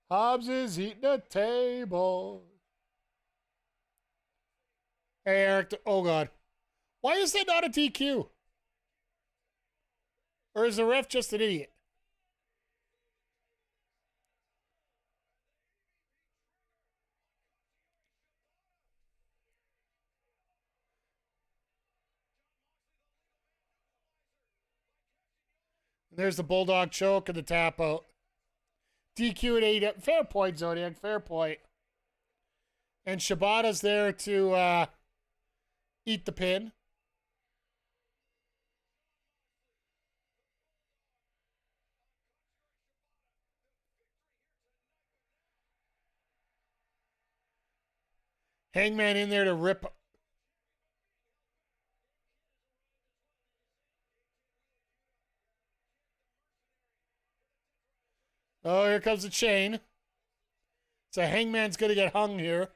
Hobbs is eating a table. Hey, Eric. Oh, God. Why is that not a DQ? Or is the ref just an idiot? There's the Bulldog choke and the tap out. DQ at 8. Fair point, Zodiac. Fair point. And Shibata's there to eat the pin. Hangman in there to rip. Oh, here comes the chain. So Hangman's going to get hung here.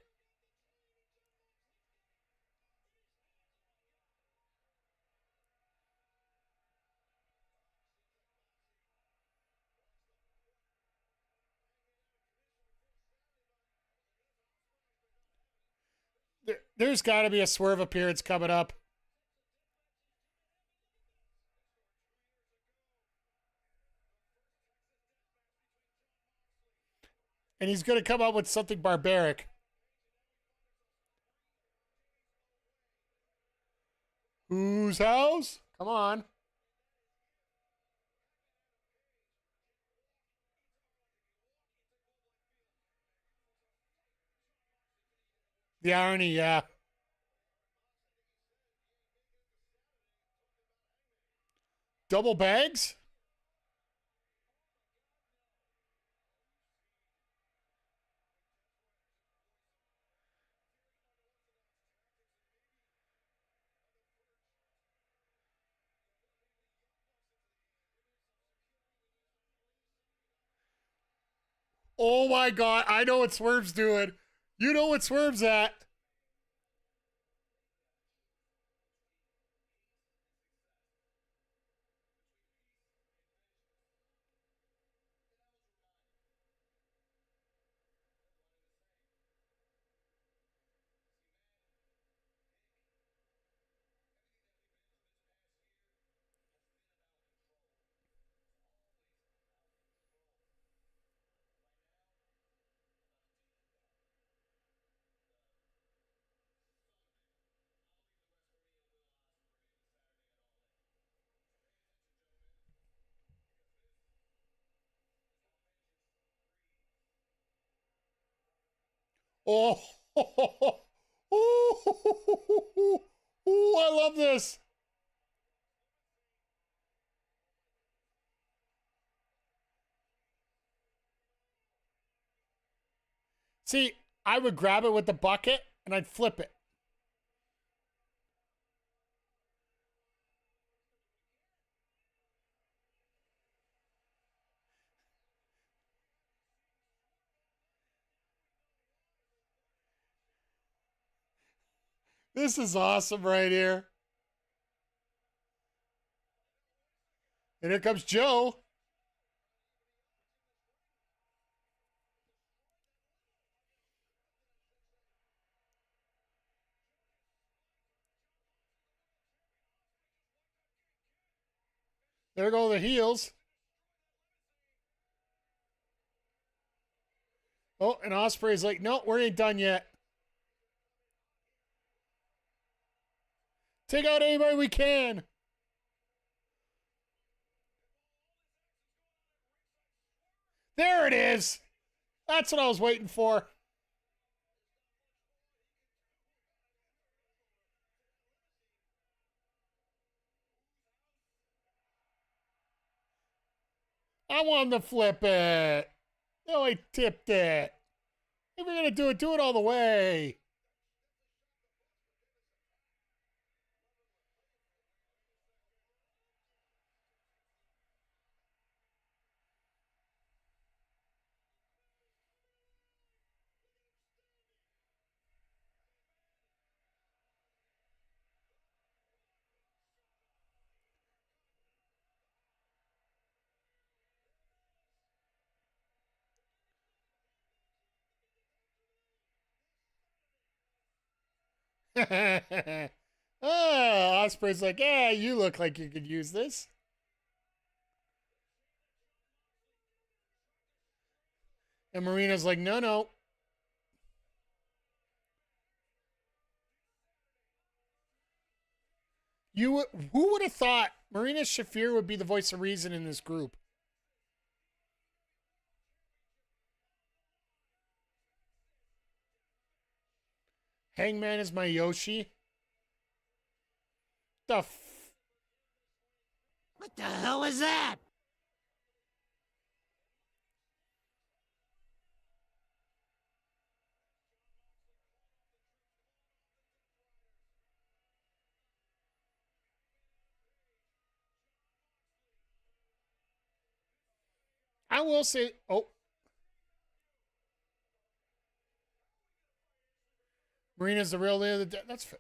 There's got to be a swerve appearance coming up. And he's going to come up with something barbaric. Whose house? Come on. The irony, yeah. Double bags? Oh my God, I know what Swerve's doing. You know what Swerve's at. Oh, oh, I love this. See, I would grab it with the bucket and I'd flip it. This is awesome right here. And here comes Joe. There go the heels. Oh, and Ospreay's like, no, we ain't done yet. Take out anybody we can. There it is. That's what I was waiting for. I wanted to flip it. No, I tipped it. If you're going to do it all the way. Oh, Ospreay's like, yeah, you look like you could use this. And Marina's like, no, no. Who would have thought Marina Shafir would be the voice of reason in this group? Hangman is my Yoshi. What the hell is that? I will say, oh. Marina's the real leader of the That's fair.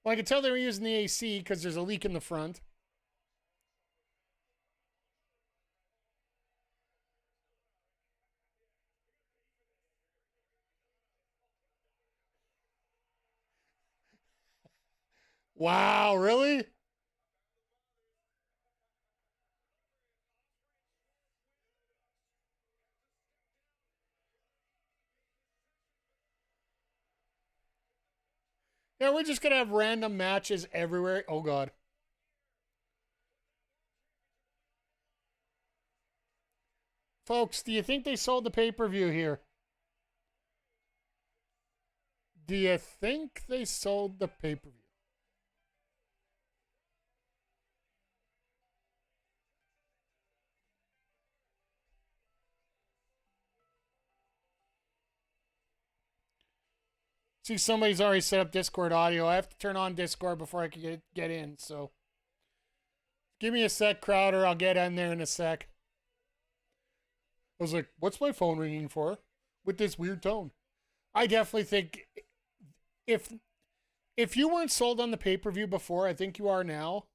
Well, I can tell they were using the AC because there's a leak in the front. Wow, really? Yeah, we're just going to have random matches everywhere. Oh, God. Folks, do you think they sold the pay-per-view here? Do you think they sold the pay-per-view? See, somebody's already set up Discord audio. I have to turn on Discord before I can get in, so give me a sec, Crowder. I'll get in there in a sec. I was like, what's my phone ringing for? With this weird tone. I definitely think if you weren't sold on the pay-per-view before, I think you are now.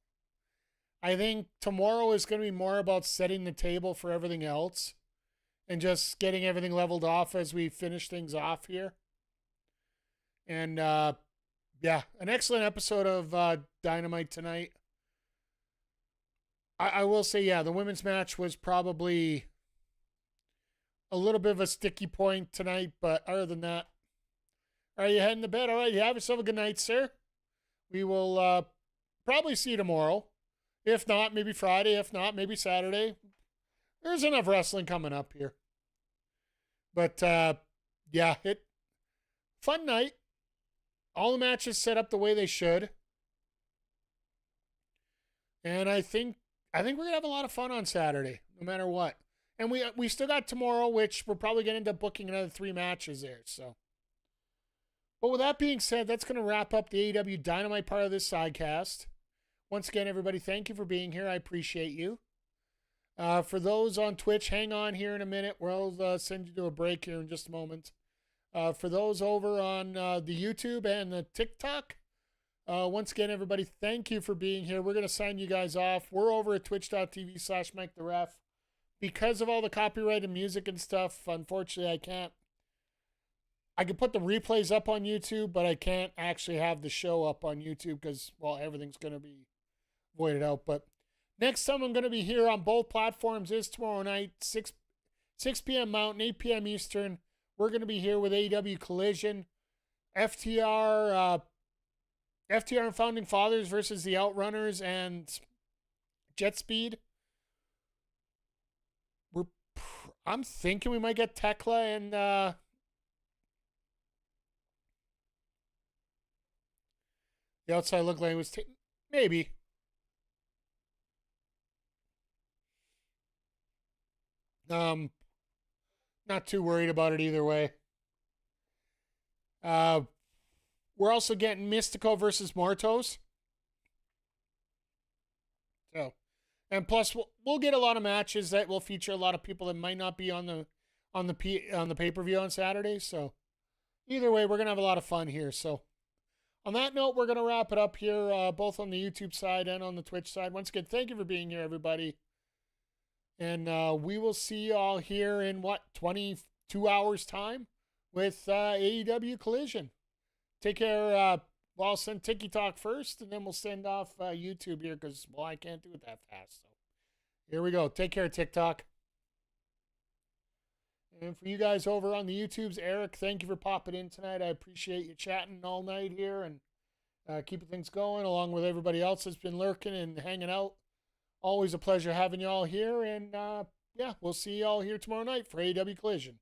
I think tomorrow is going to be more about setting the table for everything else and just getting everything leveled off as we finish things off here. And Yeah, an excellent episode of Dynamite tonight. I will say, yeah, the women's match was probably a little bit of a sticky point tonight, but other than that, are you heading to bed? All right, you have yourself a good night, sir. We will probably see you tomorrow. If not, maybe Friday. If not, maybe Saturday. There's enough wrestling coming up here. But yeah, fun night. All the matches set up the way they should. And I think we're gonna have a lot of fun on Saturday, no matter what. And we still got tomorrow, which we're probably gonna end up booking another 3 matches there. So, but with that being said, that's gonna wrap up the AEW Dynamite part of this sidecast. Once again, everybody, thank you for being here. I appreciate you. For those on Twitch, hang on here in a minute. We'll send you to a break here in just a moment. For those over on the YouTube and the TikTok, once again, everybody, thank you for being here. We're going to sign you guys off. We're over at twitch.tv/MikeTheRef. Because of all the copyrighted music and stuff, unfortunately, I can't. I can put the replays up on YouTube, but I can't actually have the show up on YouTube because, well, everything's going to be voided out. But next time I'm going to be here on both platforms is tomorrow night, 6 p.m. Mountain, 8 p.m. Eastern. We're going to be here with AEW Collision, FTR and Founding Fathers versus the Outrunners and Jet Speed. I'm thinking we might get Tekla and the outside look like it was maybe. Not too worried about it either way. We're also getting Mystico versus Martos. So, and plus we'll get a lot of matches that will feature a lot of people that might not be on the pay-per-view on Saturday. So, either way, we're gonna have a lot of fun here. So, on that note, we're gonna wrap it up here, both on the YouTube side and on the Twitch side. Once again, thank you for being here, everybody. And we will see you all here in 22 hours time with AEW Collision. Take care. Well, I'll send Tiki Talk first, and then we'll send off YouTube here because, well, I can't do it that fast. So here we go. Take care, TikTok. And for you guys over on the YouTubes, Eric, thank you for popping in tonight. I appreciate you chatting all night here and keeping things going along with everybody else that's been lurking and hanging out. Always a pleasure having you all here. And, yeah, we'll see you all here tomorrow night for AEW Collision.